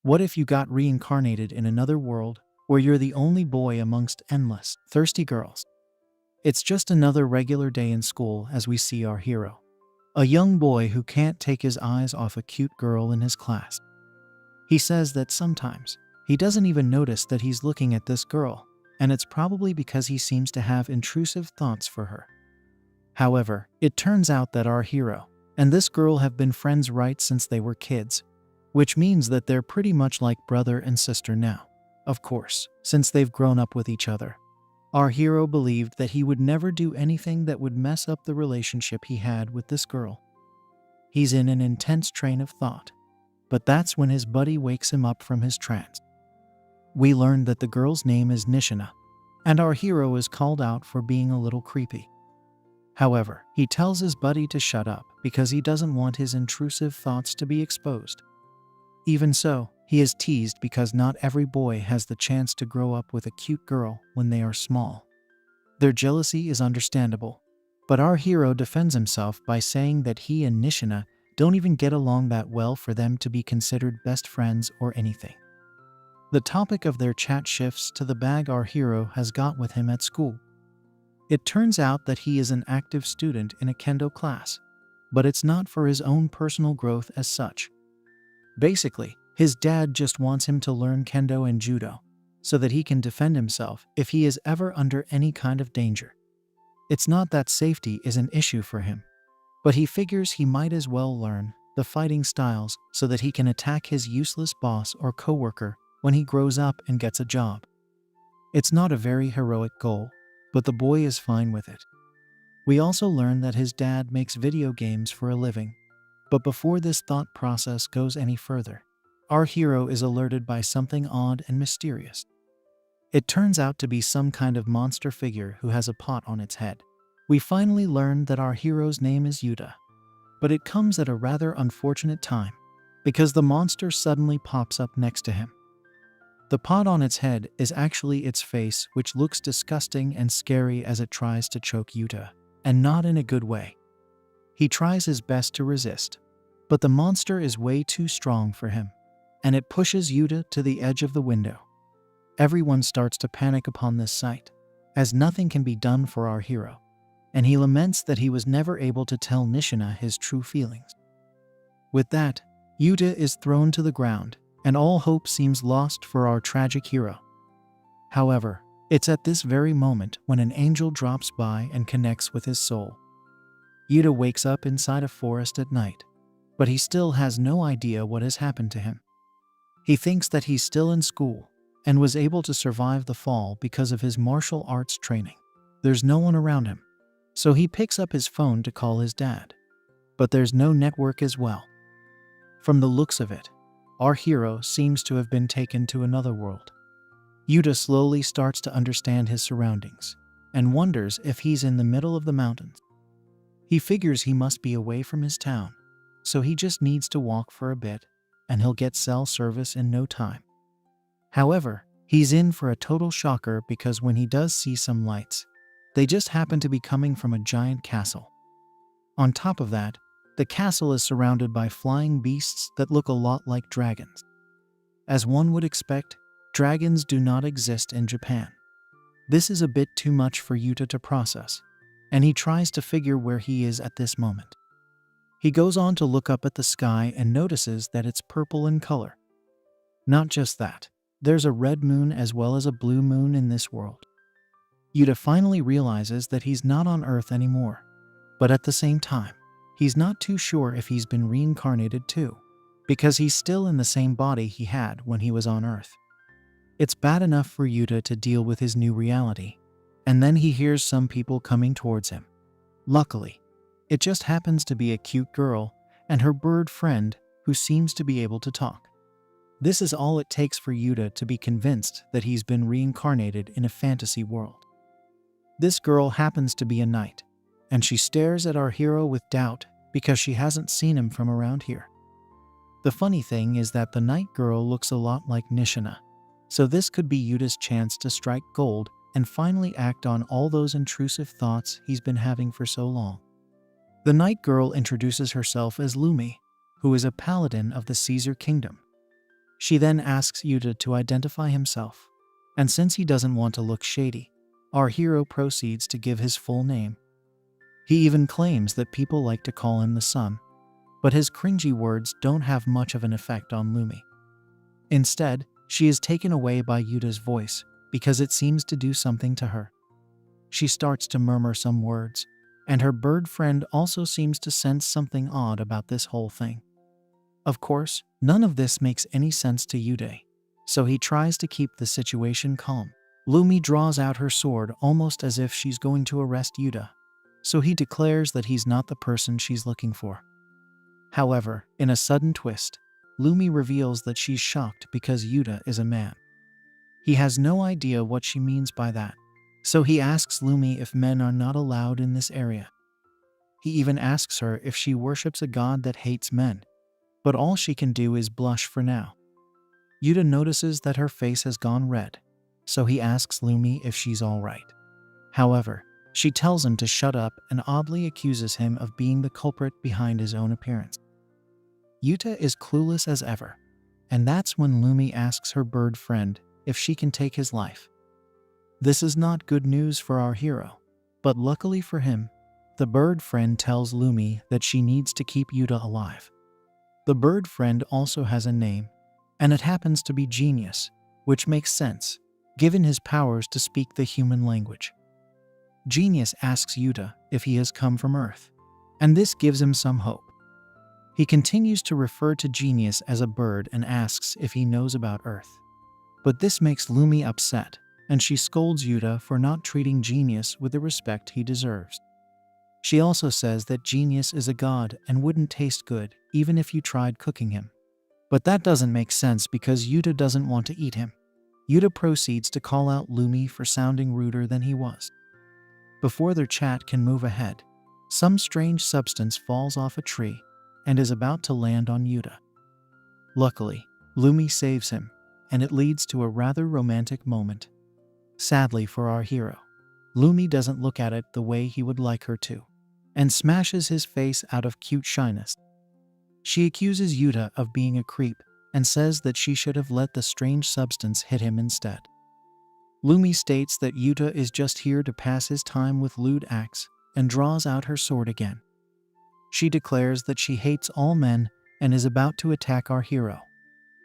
What if you got reincarnated in another world where you're the only boy amongst endless, thirsty girls? It's just another regular day in school as we see our hero, a young boy who can't take his eyes off a cute girl in his class. He says that sometimes he doesn't even notice that he's looking at this girl, and it's probably because he seems to have intrusive thoughts for her. However, it turns out that our hero and this girl have been friends right since they were kids, which means that they're pretty much like brother and sister now. Of course, since they've grown up with each other. Our hero believed that he would never do anything that would mess up the relationship he had with this girl. He's in an intense train of thought, but that's when his buddy wakes him up from his trance. We learn that the girl's name is Nishina, and our hero is called out for being a little creepy. However, he tells his buddy to shut up because he doesn't want his intrusive thoughts to be exposed. Even so, he is teased because not every boy has the chance to grow up with a cute girl when they are small. Their jealousy is understandable, but our hero defends himself by saying that he and Nishina don't even get along that well for them to be considered best friends or anything. The topic of their chat shifts to the bag our hero has got with him at school. It turns out that he is an active student in a kendo class, but it's not for his own personal growth as such. Basically, his dad just wants him to learn kendo and judo so that he can defend himself if he is ever under any kind of danger. It's not that safety is an issue for him, but he figures he might as well learn the fighting styles so that he can attack his useless boss or coworker when he grows up and gets a job. It's not a very heroic goal, but the boy is fine with it. We also learn that his dad makes video games for a living, but before this thought process goes any further, our hero is alerted by something odd and mysterious. It turns out to be some kind of monster figure who has a pot on its head. We finally learn that our hero's name is Yuta, but it comes at a rather unfortunate time because the monster suddenly pops up next to him. The pot on its head is actually its face, which looks disgusting and scary as it tries to choke Yuta, and not in a good way. He tries his best to resist, but the monster is way too strong for him, and it pushes Yuta to the edge of the window. Everyone starts to panic upon this sight, as nothing can be done for our hero, and he laments that he was never able to tell Nishina his true feelings. With that, Yuta is thrown to the ground, and all hope seems lost for our tragic hero. However, it's at this very moment when an angel drops by and connects with his soul. Yuta wakes up inside a forest at night, but he still has no idea what has happened to him. He thinks that he's still in school and was able to survive the fall because of his martial arts training. There's no one around him, so he picks up his phone to call his dad, but there's no network as well. From the looks of it, our hero seems to have been taken to another world. Yuta slowly starts to understand his surroundings and wonders if he's in the middle of the mountains. He figures he must be away from his town, so he just needs to walk for a bit and he'll get cell service in no time. However, he's in for a total shocker because when he does see some lights, they just happen to be coming from a giant castle. On top of that, the castle is surrounded by flying beasts that look a lot like dragons. As one would expect, dragons do not exist in Japan. This is a bit too much for Yuta to process, and he tries to figure where he is at this moment. He goes on to look up at the sky and notices that it's purple in color. Not just that, there's a red moon as well as a blue moon in this world. Yuta finally realizes that he's not on Earth anymore, but at the same time, he's not too sure if he's been reincarnated too, because he's still in the same body he had when he was on Earth. It's bad enough for Yuta to deal with his new reality, and then he hears some people coming towards him. Luckily, it just happens to be a cute girl and her bird friend who seems to be able to talk. This is all it takes for Yuta to be convinced that he's been reincarnated in a fantasy world. This girl happens to be a knight, and she stares at our hero with doubt because she hasn't seen him from around here. The funny thing is that the night girl looks a lot like Nishina, so this could be Yuta's chance to strike gold and finally act on all those intrusive thoughts he's been having for so long. The night girl introduces herself as Lumi, who is a paladin of the Caesar kingdom. She then asks Yuta to identify himself, and since he doesn't want to look shady, our hero proceeds to give his full name. He even claims that people like to call him the Sun, but his cringy words don't have much of an effect on Lumi. Instead, she is taken away by Yuta's voice because it seems to do something to her. She starts to murmur some words, and her bird friend also seems to sense something odd about this whole thing. Of course, none of this makes any sense to Yuta, so he tries to keep the situation calm. Lumi draws out her sword almost as if she's going to arrest Yuta, so he declares that he's not the person she's looking for. However, in a sudden twist, Lumi reveals that she's shocked because Yuta is a man. He has no idea what she means by that, so he asks Lumi if men are not allowed in this area. He even asks her if she worships a god that hates men, but all she can do is blush for now. Yuta notices that her face has gone red, so he asks Lumi if she's alright. However, she tells him to shut up and oddly accuses him of being the culprit behind his own appearance. Yuta is clueless as ever, and that's when Lumi asks her bird friend if she can take his life. This is not good news for our hero, but luckily for him, the bird friend tells Lumi that she needs to keep Yuta alive. The bird friend also has a name, and it happens to be Genius, which makes sense, given his powers to speak the human language. Genius asks Yuta if he has come from Earth, and this gives him some hope. He continues to refer to Genius as a bird and asks if he knows about Earth. But this makes Lumi upset, and she scolds Yuta for not treating Genius with the respect he deserves. She also says that Genius is a god and wouldn't taste good even if you tried cooking him. But that doesn't make sense because Yuta doesn't want to eat him. Yuta proceeds to call out Lumi for sounding ruder than he was. Before their chat can move ahead, some strange substance falls off a tree and is about to land on Yuta. Luckily, Lumi saves him, and it leads to a rather romantic moment. Sadly for our hero, Lumi doesn't look at it the way he would like her to, and smashes his face out of cute shyness. She accuses Yuta of being a creep and says that she should have let the strange substance hit him instead. Lumi states that Yuta is just here to pass his time with lewd acts and draws out her sword again. She declares that she hates all men and is about to attack our hero,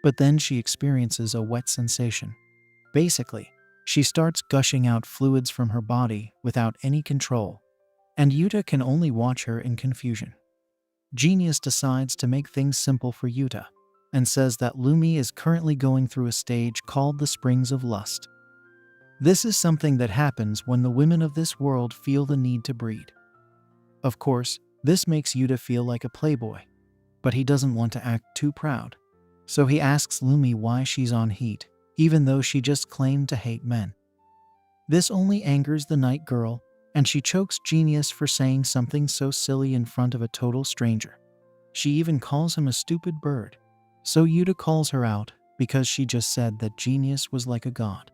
but then she experiences a wet sensation. Basically, she starts gushing out fluids from her body without any control, and Yuta can only watch her in confusion. Genius decides to make things simple for Yuta and says that Lumi is currently going through a stage called the Springs of Lust. This is something that happens when the women of this world feel the need to breed. Of course, this makes Yuta feel like a playboy, but he doesn't want to act too proud, so he asks Lumi why she's on heat, even though she just claimed to hate men. This only angers the night girl, and she chokes Genius for saying something so silly in front of a total stranger. She even calls him a stupid bird, so Yuta calls her out because she just said that Genius was like a god.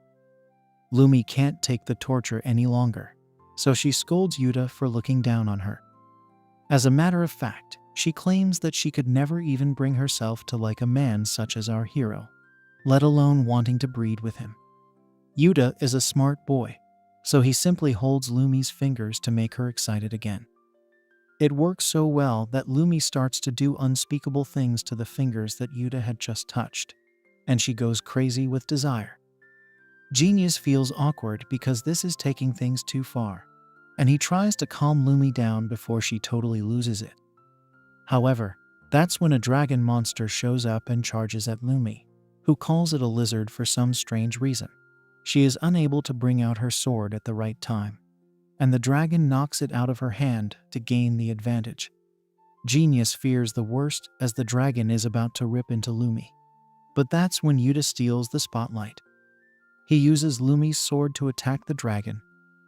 Lumi can't take the torture any longer, so she scolds Yuta for looking down on her. As a matter of fact, she claims that she could never even bring herself to like a man such as our hero, let alone wanting to breed with him. Yuta is a smart boy, so he simply holds Lumi's fingers to make her excited again. It works so well that Lumi starts to do unspeakable things to the fingers that Yuta had just touched, and she goes crazy with desire. Genius feels awkward because this is taking things too far, and he tries to calm Lumi down before she totally loses it. However, that's when a dragon monster shows up and charges at Lumi, who calls it a lizard for some strange reason. She is unable to bring out her sword at the right time, and the dragon knocks it out of her hand to gain the advantage. Genius fears the worst as the dragon is about to rip into Lumi, but that's when Yuta steals the spotlight. He uses Lumi's sword to attack the dragon,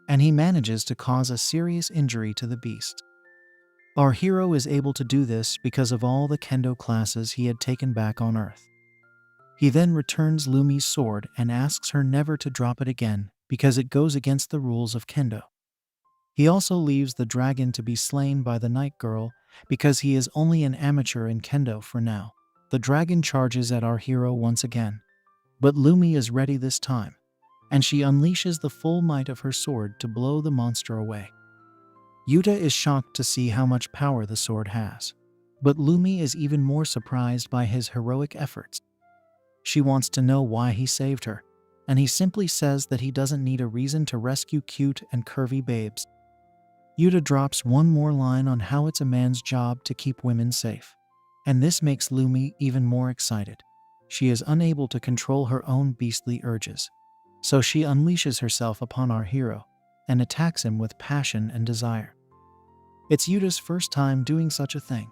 and he manages to cause a serious injury to the beast. Our hero is able to do this because of all the kendo classes he had taken back on Earth. He then returns Lumi's sword and asks her never to drop it again because it goes against the rules of kendo. He also leaves the dragon to be slain by the night girl because he is only an amateur in kendo for now. the dragon charges at our hero once again. But Lumi is ready this time, and she unleashes the full might of her sword to blow the monster away. Yuta is shocked to see how much power the sword has, but Lumi is even more surprised by his heroic efforts. She wants to know why he saved her, and he simply says that he doesn't need a reason to rescue cute and curvy babes. Yuta drops one more line on how it's a man's job to keep women safe, and this makes Lumi even more excited. She is unable to control her own beastly urges, so she unleashes herself upon our hero and attacks him with passion and desire. It's Yuta's first time doing such a thing,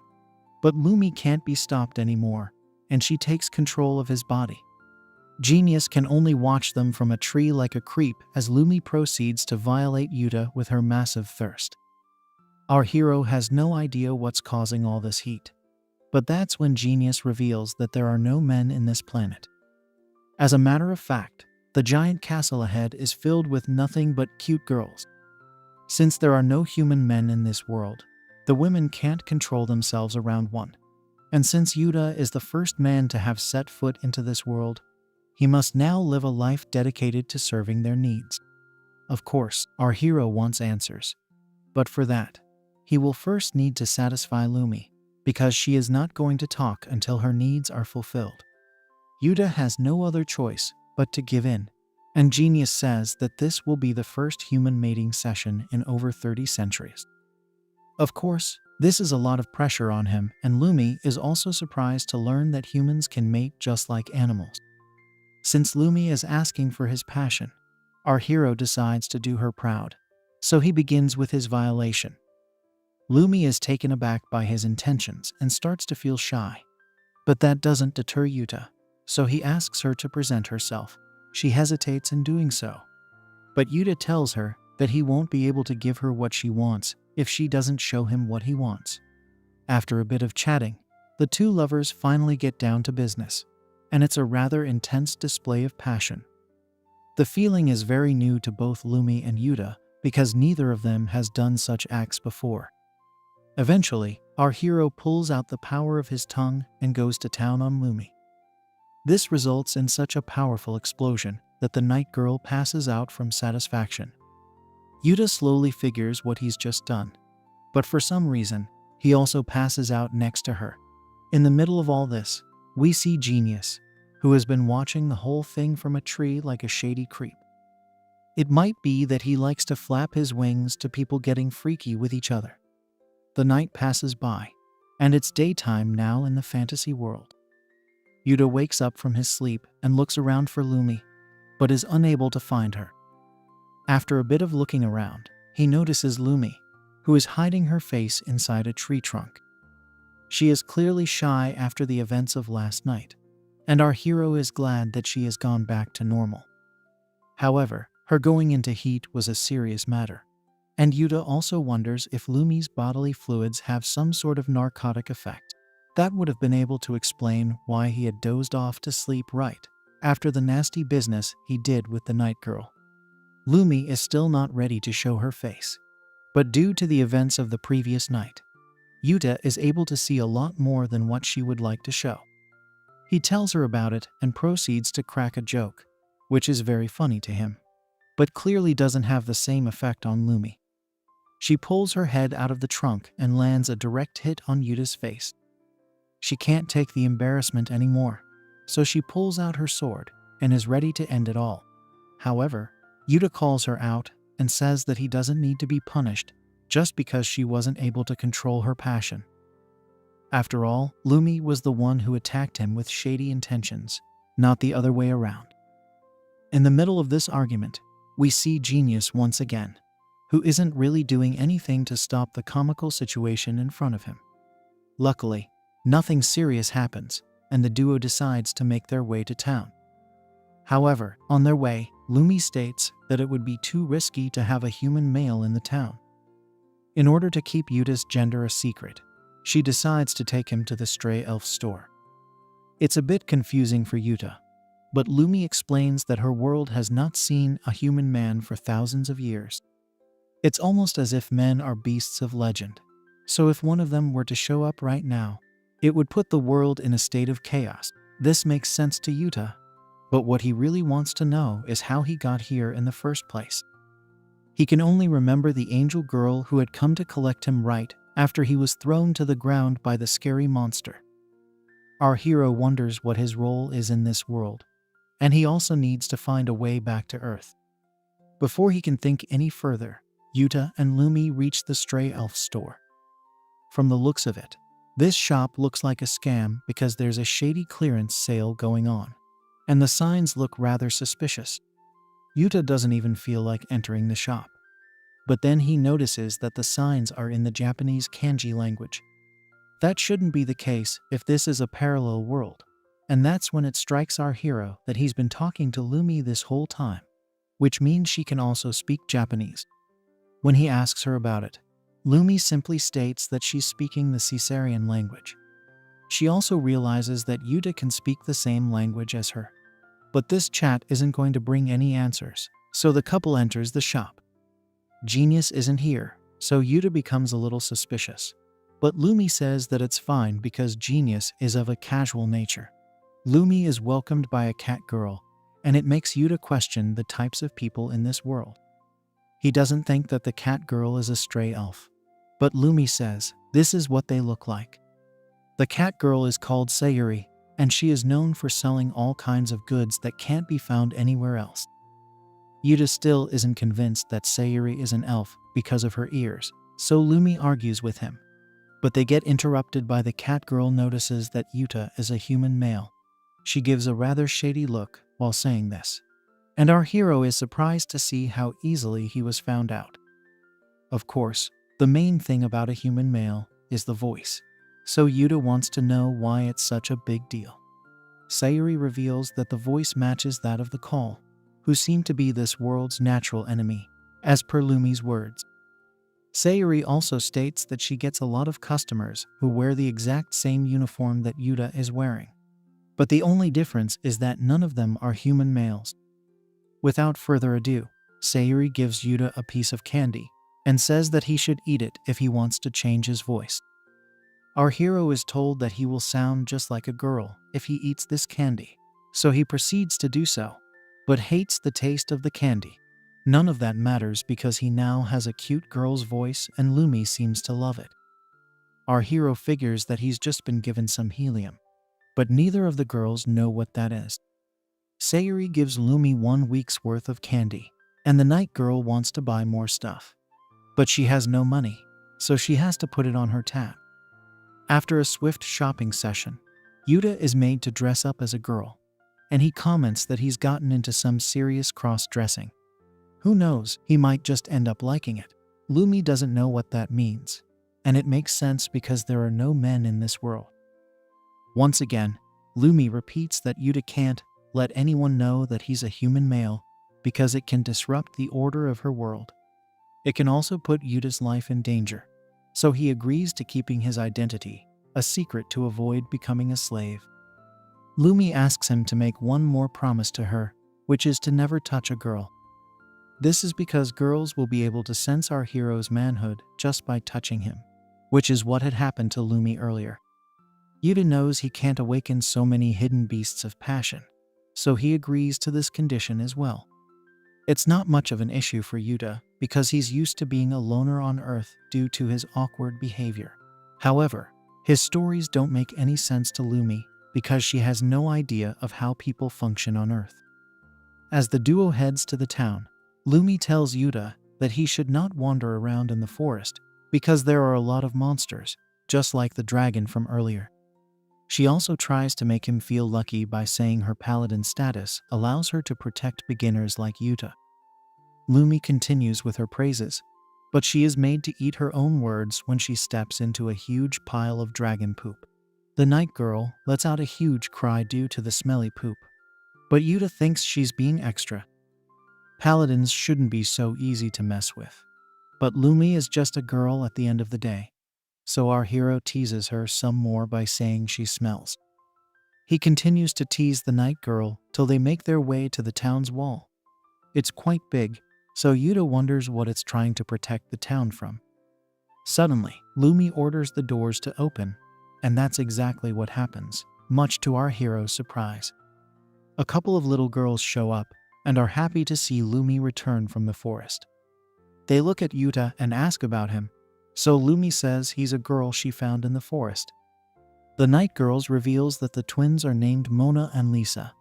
but Lumi can't be stopped anymore, and she takes control of his body. Genius can only watch them from a tree like a creep as Lumi proceeds to violate Yuta with her massive thirst. Our hero has no idea what's causing all this heat, but that's when Genius reveals that there are no men in this planet. As a matter of fact, the giant castle ahead is filled with nothing but cute girls. Since there are no human men in this world, the women can't control themselves around one. And since Yuta is the first man to have set foot into this world, he must now live a life dedicated to serving their needs. Of course, our hero wants answers. But for that, he will first need to satisfy Lumi, because she is not going to talk until her needs are fulfilled. Yuta has no other choice but to give in, and Genius says that this will be the first human mating session in over 30 centuries. Of course, this is a lot of pressure on him, and Lumi is also surprised to learn that humans can mate just like animals. Since Lumi is asking for his passion, our hero decides to do her proud, so he begins with his violation. Lumi is taken aback by his intentions and starts to feel shy. But that doesn't deter Yuta, so he asks her to present herself. She hesitates in doing so, but Yuta tells her that he won't be able to give her what she wants if she doesn't show him what he wants. After a bit of chatting, the two lovers finally get down to business, and it's a rather intense display of passion. The feeling is very new to both Lumi and Yuta because neither of them has done such acts before. Eventually, our hero pulls out the power of his tongue and goes to town on Lumi. This results in such a powerful explosion that the night girl passes out from satisfaction. Yuta slowly figures what he's just done, but for some reason, he also passes out next to her. In the middle of all this, we see Genius, who has been watching the whole thing from a tree like a shady creep. It might be that he likes to flap his wings to people getting freaky with each other. The night passes by, and it's daytime now in the fantasy world. Yuta wakes up from his sleep and looks around for Lumi, but is unable to find her. After a bit of looking around, he notices Lumi, who is hiding her face inside a tree trunk. She is clearly shy after the events of last night, and our hero is glad that she has gone back to normal. However, her going into heat was a serious matter, and Yuta also wonders if Lumi's bodily fluids have some sort of narcotic effect. That would have been able to explain why he had dozed off to sleep right after the nasty business he did with the night girl. Lumi is still not ready to show her face, but due to the events of the previous night, Yuta is able to see a lot more than what she would like to show. He tells her about it and proceeds to crack a joke, which is very funny to him, but clearly doesn't have the same effect on Lumi. She pulls her head out of the trunk and lands a direct hit on Yuta's face. She can't take the embarrassment anymore, so she pulls out her sword and is ready to end it all. However, Yuta calls her out and says that he doesn't need to be punished just because she wasn't able to control her passion. After all, Lumi was the one who attacked him with shady intentions, not the other way around. In the middle of this argument, we see Genius once again, who isn't really doing anything to stop the comical situation in front of him. Luckily, nothing serious happens, and the duo decides to make their way to town. However, on their way, Lumi states that it would be too risky to have a human male in the town. In order to keep Yuta's gender a secret, she decides to take him to the stray elf store. It's a bit confusing for Yuta, but Lumi explains that her world has not seen a human man for thousands of years. It's almost as if men are beasts of legend, so if one of them were to show up right now, It would put the world in a state of chaos. This makes sense to Yuta, but what he really wants to know is how he got here in the first place. He can only remember the angel girl who had come to collect him right after he was thrown to the ground by the scary monster. Our hero wonders what his role is in this world, and he also needs to find a way back to Earth. Before he can think any further, Yuta and Lumi reach the stray elf store. From the looks of it, this shop looks like a scam because there's a shady clearance sale going on, and the signs look rather suspicious. Yuta doesn't even feel like entering the shop. But then he notices that the signs are in the Japanese kanji language. That shouldn't be the case if this is a parallel world. And that's when it strikes our hero that he's been talking to Lumi this whole time, which means she can also speak Japanese. When he asks her about it, Lumi simply states that she's speaking the Caesarean language. She also realizes that Yuta can speak the same language as her. But this chat isn't going to bring any answers, so the couple enters the shop. Genius isn't here, so Yuta becomes a little suspicious. But Lumi says that it's fine because Genius is of a casual nature. Lumi is welcomed by a cat girl, and it makes Yuta question the types of people in this world. He doesn't think that the cat girl is a stray elf. But Lumi says, this is what they look like. The cat girl is called Sayuri, and she is known for selling all kinds of goods that can't be found anywhere else. Yuta still isn't convinced that Sayuri is an elf because of her ears, so Lumi argues with him. But they get interrupted by the cat girl notices that Yuta is a human male. She gives a rather shady look while saying this. And our hero is surprised to see how easily he was found out. Of course, the main thing about a human male is the voice, so Yuta wants to know why it's such a big deal. Sayuri reveals that the voice matches that of the Kall, who seem to be this world's natural enemy, as per Lumi's words. Sayuri also states that she gets a lot of customers who wear the exact same uniform that Yuta is wearing. But the only difference is that none of them are human males. Without further ado, Sayuri gives Yuta a piece of candy and says that he should eat it if he wants to change his voice. Our hero is told that he will sound just like a girl if he eats this candy, so he proceeds to do so, but hates the taste of the candy. None of that matters because he now has a cute girl's voice and Lumi seems to love it. Our hero figures that he's just been given some helium, but neither of the girls know what that is. Sayuri gives Lumi 1 week's worth of candy, and the night girl wants to buy more stuff. But she has no money, so she has to put it on her tab. After a swift shopping session, Yuta is made to dress up as a girl, and he comments that he's gotten into some serious cross-dressing. Who knows, he might just end up liking it. Lumi doesn't know what that means, and it makes sense because there are no men in this world. Once again, Lumi repeats that Yuta can't let anyone know that he's a human male because it can disrupt the order of her world. It can also put Yuta's life in danger, so he agrees to keeping his identity a secret to avoid becoming a slave. Lumi asks him to make one more promise to her, which is to never touch a girl. This is because girls will be able to sense our hero's manhood just by touching him, which is what had happened to Lumi earlier. Yuta knows he can't awaken so many hidden beasts of passion, so he agrees to this condition as well. It's not much of an issue for Yuta because he's used to being a loner on Earth due to his awkward behavior. However, his stories don't make any sense to Lumi because she has no idea of how people function on Earth. As the duo heads to the town, Lumi tells Yuta that he should not wander around in the forest because there are a lot of monsters, just like the dragon from earlier. She also tries to make him feel lucky by saying her paladin status allows her to protect beginners like Yuta. Lumi continues with her praises, but she is made to eat her own words when she steps into a huge pile of dragon poop. The night girl lets out a huge cry due to the smelly poop, but Yuta thinks she's being extra. Paladins shouldn't be so easy to mess with, but Lumi is just a girl at the end of the day, so our hero teases her some more by saying she smells. He continues to tease the night girl till they make their way to the town's wall. It's quite big, so Yuta wonders what it's trying to protect the town from. Suddenly, Lumi orders the doors to open, And that's exactly what happens, much to our hero's surprise. A couple of little girls show up and are happy to see Lumi return from the forest. They look at Yuta and ask about him, so Lumi says he's a girl she found in the forest. The Night Girls reveals that the twins are named Mona and Lisa,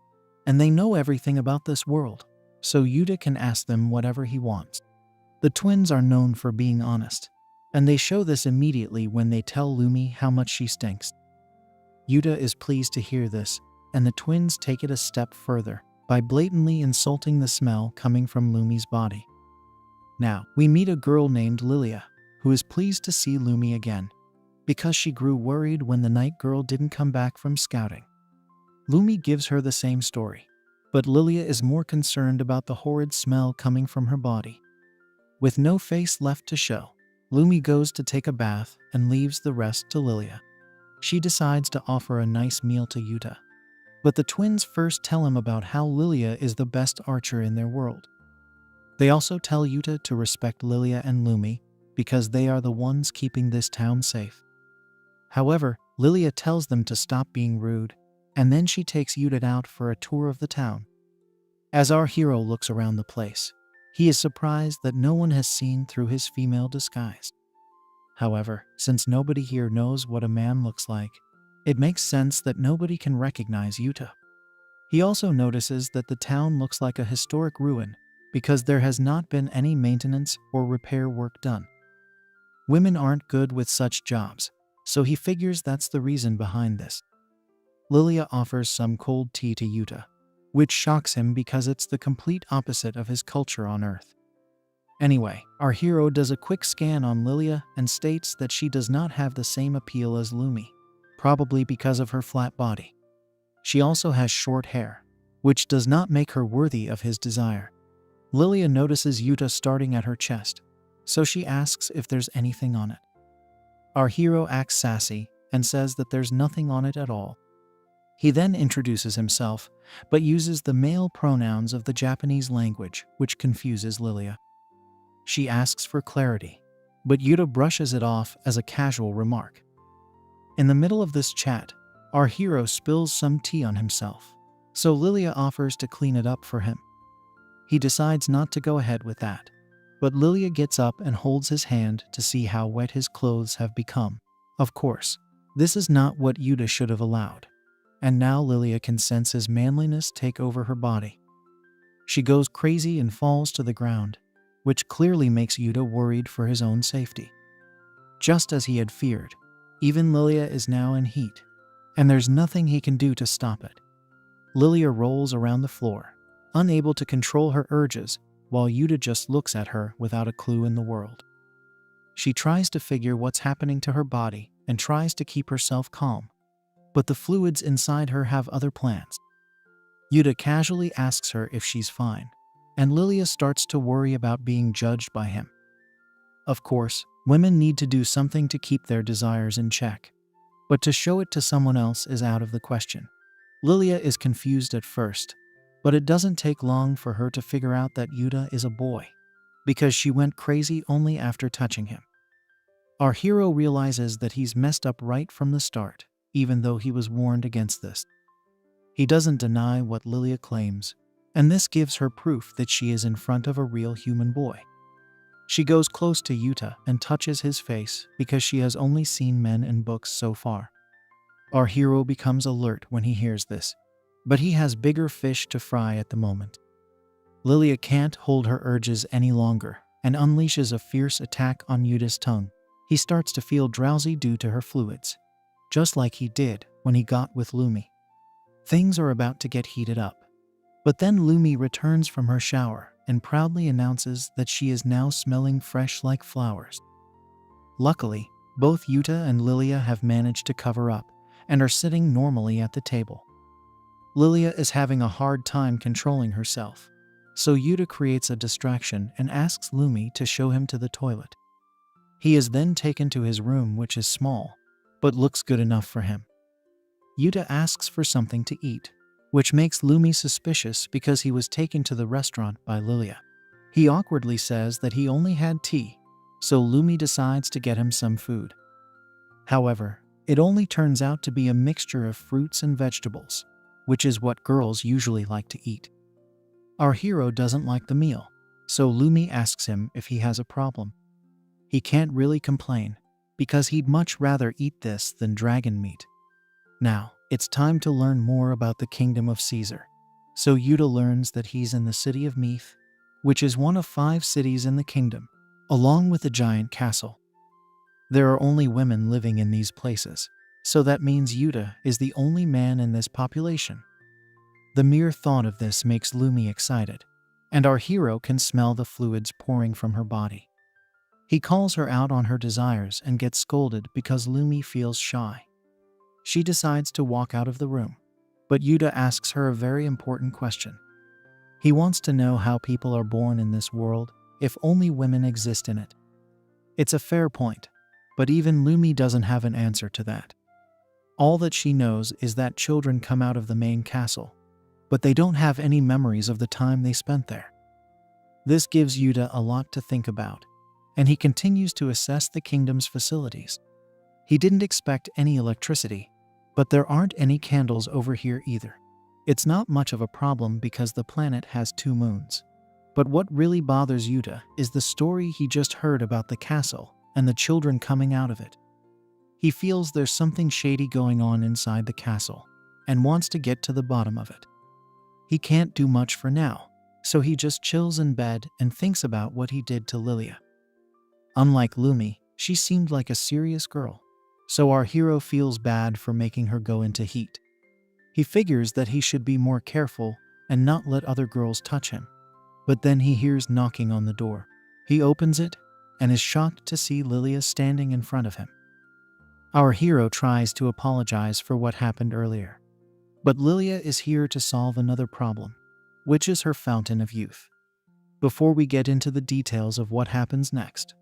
and they know everything about this world, so Yuta can ask them whatever he wants. The twins are known for being honest, and they show this immediately when they tell Lumi how much she stinks. Yuta is pleased to hear this, and the twins take it a step further by blatantly insulting the smell coming from Lumi's body. Now, we meet a girl named Lilia, who is pleased to see Lumi again, because she grew worried when the Night Girl didn't come back from scouting. Lumi gives her the same story, but Lilia is more concerned about the horrid smell coming from her body. With no face left to show, Lumi goes to take a bath and leaves the rest to Lilia. She decides to offer a nice meal to Yuta, but the twins first tell him about how Lilia is the best archer in their world. They also tell Yuta to respect Lilia and Lumi because they are the ones keeping this town safe. However, Lilia tells them to stop being rude, and then she takes Yuta out for a tour of the town. As our hero looks around the place, he is surprised that no one has seen through his female disguise. However, since nobody here knows what a man looks like, it makes sense that nobody can recognize Yuta. He also notices that the town looks like a historic ruin because there has not been any maintenance or repair work done. Women aren't good with such jobs, so he figures that's the reason behind this. Lilia offers some cold tea to Yuta, which shocks him because it's the complete opposite of his culture on Earth. Anyway, our hero does a quick scan on Lilia and states that she does not have the same appeal as Lumi, probably because of her flat body. She also has short hair, which does not make her worthy of his desire. Lilia notices Yuta starting at her chest, so she asks if there's anything on it. Our hero acts sassy and says that there's nothing on it at all. He then introduces himself, but uses the male pronouns of the Japanese language, which confuses Lilia. She asks for clarity, but Yuta brushes it off as a casual remark. In the middle of this chat, our hero spills some tea on himself, so Lilia offers to clean it up for him. He decides not to go ahead with that, but Lilia gets up and holds his hand to see how wet his clothes have become. Of course, this is not what Yuta should have allowed, and now Lilia can sense his manliness take over her body. She goes crazy and falls to the ground, which clearly makes Yuta worried for his own safety. Just as he had feared, even Lilia is now in heat, and there's nothing he can do to stop it. Lilia rolls around the floor, unable to control her urges, while Yuta just looks at her without a clue in the world. She tries to figure what's happening to her body and tries to keep herself calm, but the fluids inside her have other plans. Yuta casually asks her if she's fine, and Lilia starts to worry about being judged by him. Of course, women need to do something to keep their desires in check, but to show it to someone else is out of the question. Lilia is confused at first, but it doesn't take long for her to figure out that Yuta is a boy, because she went crazy only after touching him. Our hero realizes that he's messed up right from the start, even though he was warned against this. He doesn't deny what Lilia claims, and this gives her proof that she is in front of a real human boy. She goes close to Yuta and touches his face because she has only seen men in books so far. Our hero becomes alert when he hears this, but he has bigger fish to fry at the moment. Lilia can't hold her urges any longer and unleashes a fierce attack on Yuta's tongue. He starts to feel drowsy due to her fluids, just like he did when he got with Lumi. Things are about to get heated up, but then Lumi returns from her shower and proudly announces that she is now smelling fresh like flowers. Luckily, both Yuta and Lilia have managed to cover up and are sitting normally at the table. Lilia is having a hard time controlling herself, so Yuta creates a distraction and asks Lumi to show him to the toilet. He is then taken to his room, which is small, but looks good enough for him. Yuta asks for something to eat, which makes Lumi suspicious because he was taken to the restaurant by Lilia. He awkwardly says that he only had tea, so Lumi decides to get him some food. However, It only turns out to be a mixture of fruits and vegetables, which is what girls usually like to eat. Our hero doesn't like the meal, so Lumi asks him if he has a problem. He can't really complain, because he'd much rather eat this than dragon meat. Now, it's time to learn more about the kingdom of Caesar. So Yuta learns that he's in the city of Meath, which is one of 5 cities in the kingdom, along with a giant castle. There are only women living in these places, so that means Yuta is the only man in this population. The mere thought of this makes Lumi excited, and our hero can smell the fluids pouring from her body. He calls her out on her desires and gets scolded because Lumi feels shy. She decides to walk out of the room, but Yuta asks her a very important question. He wants to know how people are born in this world if only women exist in it. It's a fair point, but even Lumi doesn't have an answer to that. All that she knows is that children come out of the main castle, but they don't have any memories of the time they spent there. This gives Yuta a lot to think about, and he continues to assess the kingdom's facilities. He didn't expect any electricity, but there aren't any candles over here either. It's not much of a problem because the planet has 2 moons. But what really bothers Yuta is the story he just heard about the castle and the children coming out of it. He feels there's something shady going on inside the castle and wants to get to the bottom of it. He can't do much for now, so he just chills in bed and thinks about what he did to Lilia. Unlike Lumi, she seemed like a serious girl, so our hero feels bad for making her go into heat. He figures that he should be more careful and not let other girls touch him, but then he hears knocking on the door. He opens it and is shocked to see Lilia standing in front of him. Our hero tries to apologize for what happened earlier, but Lilia is here to solve another problem, which is her fountain of youth. Before we get into the details of what happens next,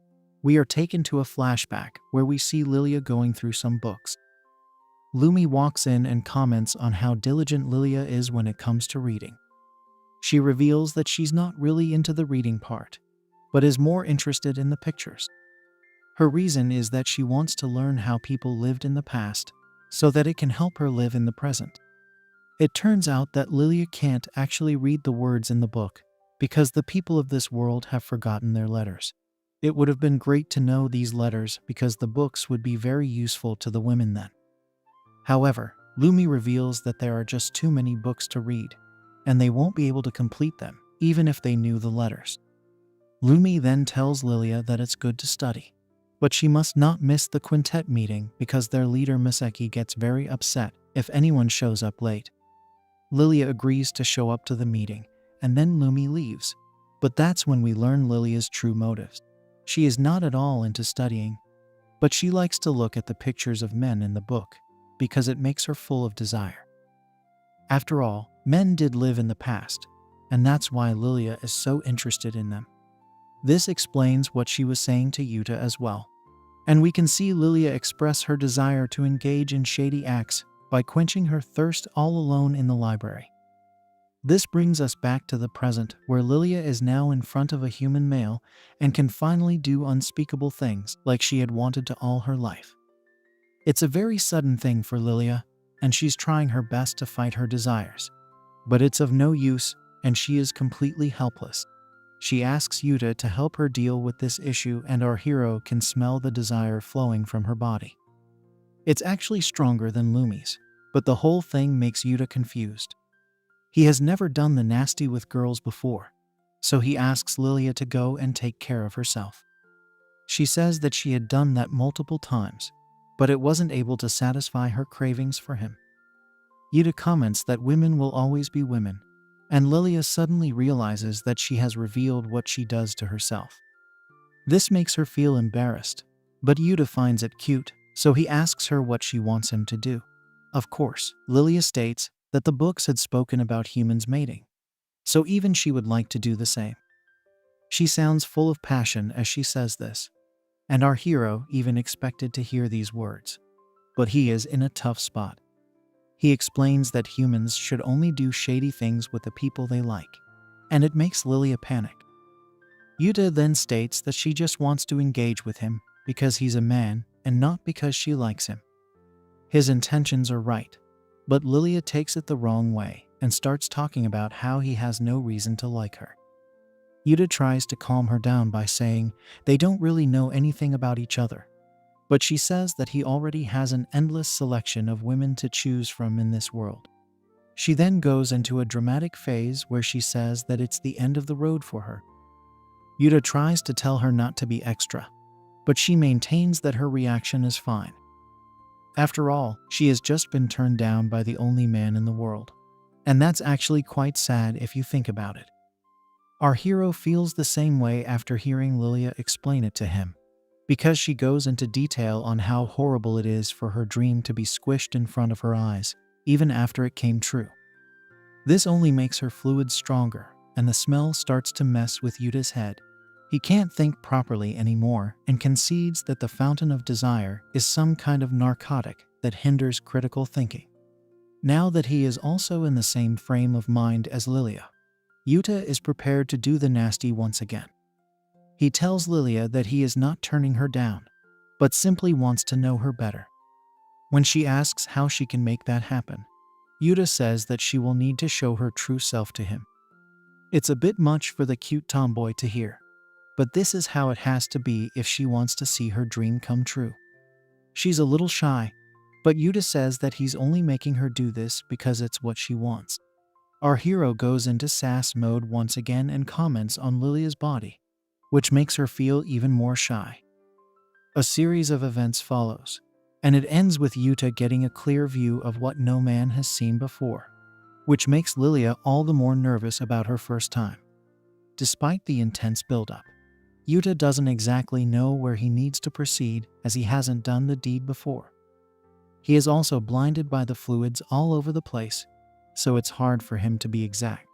we are taken to a flashback where we see Lilia going through some books. Lumi walks in and comments on how diligent Lilia is when it comes to reading. She reveals that she's not really into the reading part, but is more interested in the pictures. Her reason is that she wants to learn how people lived in the past so that it can help her live in the present. It turns out that Lilia can't actually read the words in the book because the people of this world have forgotten their letters. It would have been great to know these letters because the books would be very useful to the women then. However, Lumi reveals that there are just too many books to read, and they won't be able to complete them, even if they knew the letters. Lumi then tells Lilia that it's good to study, but she must not miss the quintet meeting because their leader Miseki gets very upset if anyone shows up late. Lilia agrees to show up to the meeting, and then Lumi leaves, but that's when we learn Lilia's true motives. She is not at all into studying, but she likes to look at the pictures of men in the book because it makes her full of desire. After all, men did live in the past, and that's why Lilia is so interested in them. This explains what she was saying to Yuta as well. And we can see Lilia express her desire to engage in shady acts by quenching her thirst all alone in the library. This brings us back to the present, where Lilia is now in front of a human male and can finally do unspeakable things like she had wanted to all her life. It's a very sudden thing for Lilia, and she's trying her best to fight her desires. But it's of no use, and she is completely helpless. She asks Yuta to help her deal with this issue, and our hero can smell the desire flowing from her body. It's actually stronger than Lumi's, but the whole thing makes Yuta confused. He has never done the nasty with girls before, so he asks Lilia to go and take care of herself. She says that she had done that multiple times, but it wasn't able to satisfy her cravings for him. Yuta comments that women will always be women, and Lilia suddenly realizes that she has revealed what she does to herself. This makes her feel embarrassed, but Yuta finds it cute, so he asks her what she wants him to do. Of course, Lilia states that the books had spoken about humans mating, so even she would like to do the same. She sounds full of passion as she says this, and our hero even expected to hear these words. But he is in a tough spot. He explains that humans should only do shady things with the people they like, and it makes Lilia panic. Yuta then states that she just wants to engage with him because he's a man and not because she likes him. His intentions are right, but Lilia takes it the wrong way and starts talking about how he has no reason to like her. Yuta tries to calm her down by saying they don't really know anything about each other, but she says that he already has an endless selection of women to choose from in this world. She then goes into a dramatic phase where she says that it's the end of the road for her. Yuta tries to tell her not to be extra, but she maintains that her reaction is fine. After all, she has just been turned down by the only man in the world. And that's actually quite sad if you think about it. Our hero feels the same way after hearing Lilia explain it to him, because she goes into detail on how horrible it is for her dream to be squished in front of her eyes, even after it came true. This only makes her fluids stronger, and the smell starts to mess with Yuta's head. He can't think properly anymore and concedes that the fountain of desire is some kind of narcotic that hinders critical thinking. Now that he is also in the same frame of mind as Lilia, Yuta is prepared to do the nasty once again. He tells Lilia that he is not turning her down, but simply wants to know her better. When she asks how she can make that happen, Yuta says that she will need to show her true self to him. It's a bit much for the cute tomboy to hear, but this is how it has to be if she wants to see her dream come true. She's a little shy, but Yuta says that he's only making her do this because it's what she wants. Our hero goes into sass mode once again and comments on Lilia's body, which makes her feel even more shy. A series of events follows, and it ends with Yuta getting a clear view of what no man has seen before, which makes Lilia all the more nervous about her first time. Despite the intense buildup, Yuta doesn't exactly know where he needs to proceed as he hasn't done the deed before. He is also blinded by the fluids all over the place, so it's hard for him to be exact.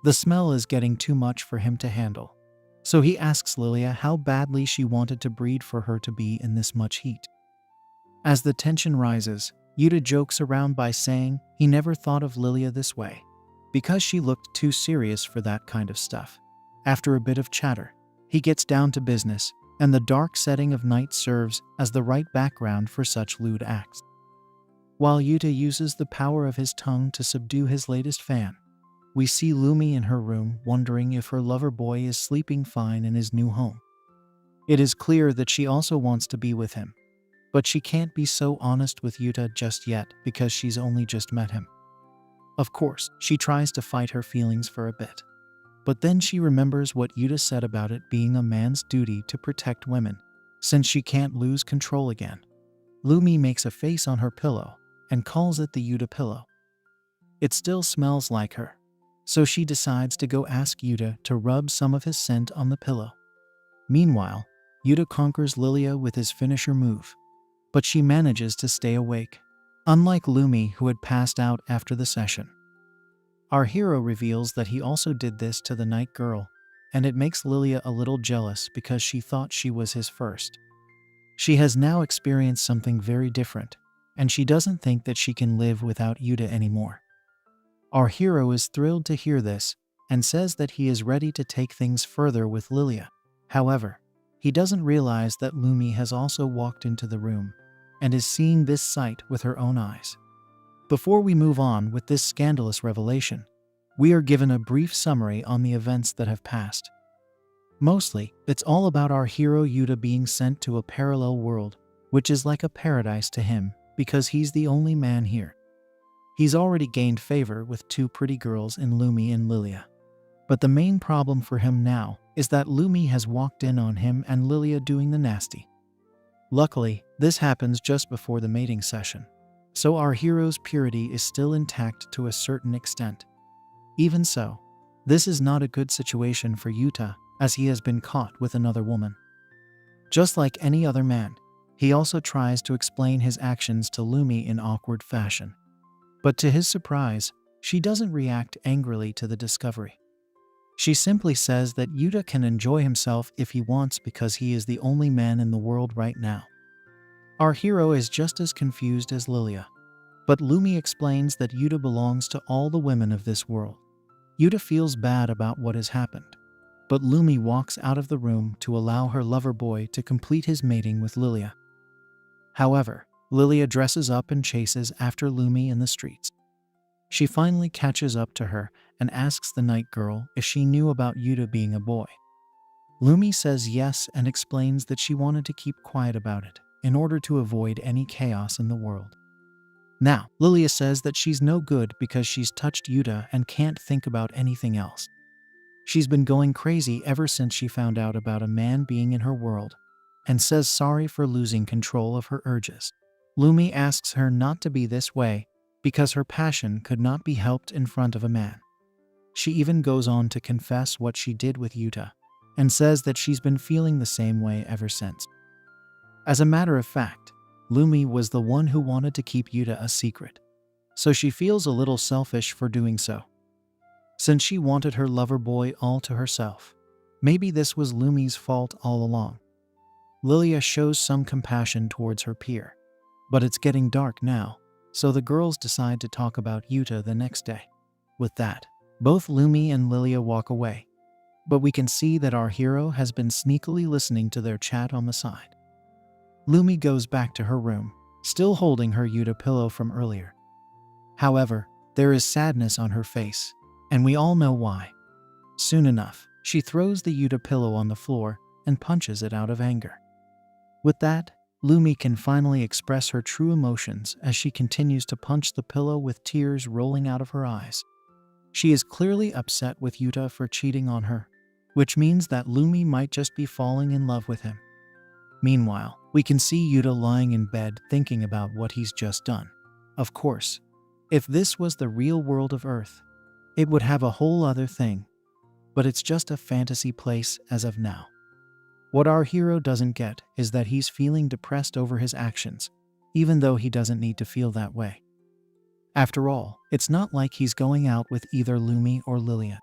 The smell is getting too much for him to handle, so he asks Lilia how badly she wanted to breed for her to be in this much heat. As the tension rises, Yuta jokes around by saying he never thought of Lilia this way, because she looked too serious for that kind of stuff. After a bit of chatter, he gets down to business, and the dark setting of night serves as the right background for such lewd acts. While Yuta uses the power of his tongue to subdue his latest fan, we see Lumi in her room wondering if her lover boy is sleeping fine in his new home. It is clear that she also wants to be with him, but she can't be so honest with Yuta just yet because she's only just met him. Of course, she tries to fight her feelings for a bit, but then she remembers what Yuta said about it being a man's duty to protect women, since she can't lose control again. Lumi makes a face on her pillow and calls it the Yuta pillow. It still smells like her, so she decides to go ask Yuta to rub some of his scent on the pillow. Meanwhile, Yuta conquers Lilia with his finisher move, but she manages to stay awake, unlike Lumi, who had passed out after the session. Our hero reveals that he also did this to the night girl, and it makes Lilia a little jealous because she thought she was his first. She has now experienced something very different, and she doesn't think that she can live without Yuta anymore. Our hero is thrilled to hear this and says that he is ready to take things further with Lilia. However, he doesn't realize that Lumi has also walked into the room and is seeing this sight with her own eyes. Before we move on with this scandalous revelation, we are given a brief summary on the events that have passed. Mostly, it's all about our hero Yuta being sent to a parallel world, which is like a paradise to him because he's the only man here. He's already gained favor with two pretty girls in Lumi and Lilia. But the main problem for him now is that Lumi has walked in on him and Lilia doing the nasty. Luckily, this happens just before the mating session, so our hero's purity is still intact to a certain extent. Even so, this is not a good situation for Yuta, as he has been caught with another woman. Just like any other man, he also tries to explain his actions to Lumi in awkward fashion. But to his surprise, she doesn't react angrily to the discovery. She simply says that Yuta can enjoy himself if he wants because he is the only man in the world right now. Our hero is just as confused as Lilia, but Lumi explains that Yuta belongs to all the women of this world. Yuta feels bad about what has happened, but Lumi walks out of the room to allow her lover boy to complete his mating with Lilia. However, Lilia dresses up and chases after Lumi in the streets. She finally catches up to her and asks the night girl if she knew about Yuta being a boy. Lumi says yes and explains that she wanted to keep quiet about it in order to avoid any chaos in the world. Now, Lilia says that she's no good because she's touched Yuta and can't think about anything else. She's been going crazy ever since she found out about a man being in her world, and says sorry for losing control of her urges. Lumi asks her not to be this way because her passion could not be helped in front of a man. She even goes on to confess what she did with Yuta, and says that she's been feeling the same way ever since. As a matter of fact, Lumi was the one who wanted to keep Yuta a secret, so she feels a little selfish for doing so, since she wanted her lover boy all to herself. Maybe this was Lumi's fault all along. Lilia shows some compassion towards her peer, but it's getting dark now, so the girls decide to talk about Yuta the next day. With that, both Lumi and Lilia walk away, but we can see that our hero has been sneakily listening to their chat on the side. Lumi goes back to her room, still holding her Yuta pillow from earlier. However, there is sadness on her face, and we all know why. Soon enough, she throws the Yuta pillow on the floor and punches it out of anger. With that, Lumi can finally express her true emotions as she continues to punch the pillow with tears rolling out of her eyes. She is clearly upset with Yuta for cheating on her, which means that Lumi might just be falling in love with him. Meanwhile, we can see Yuta lying in bed thinking about what he's just done. Of course, if this was the real world of Earth, it would have a whole other thing, but it's just a fantasy place as of now. What our hero doesn't get is that he's feeling depressed over his actions, even though he doesn't need to feel that way. After all, it's not like he's going out with either Lumi or Lilia.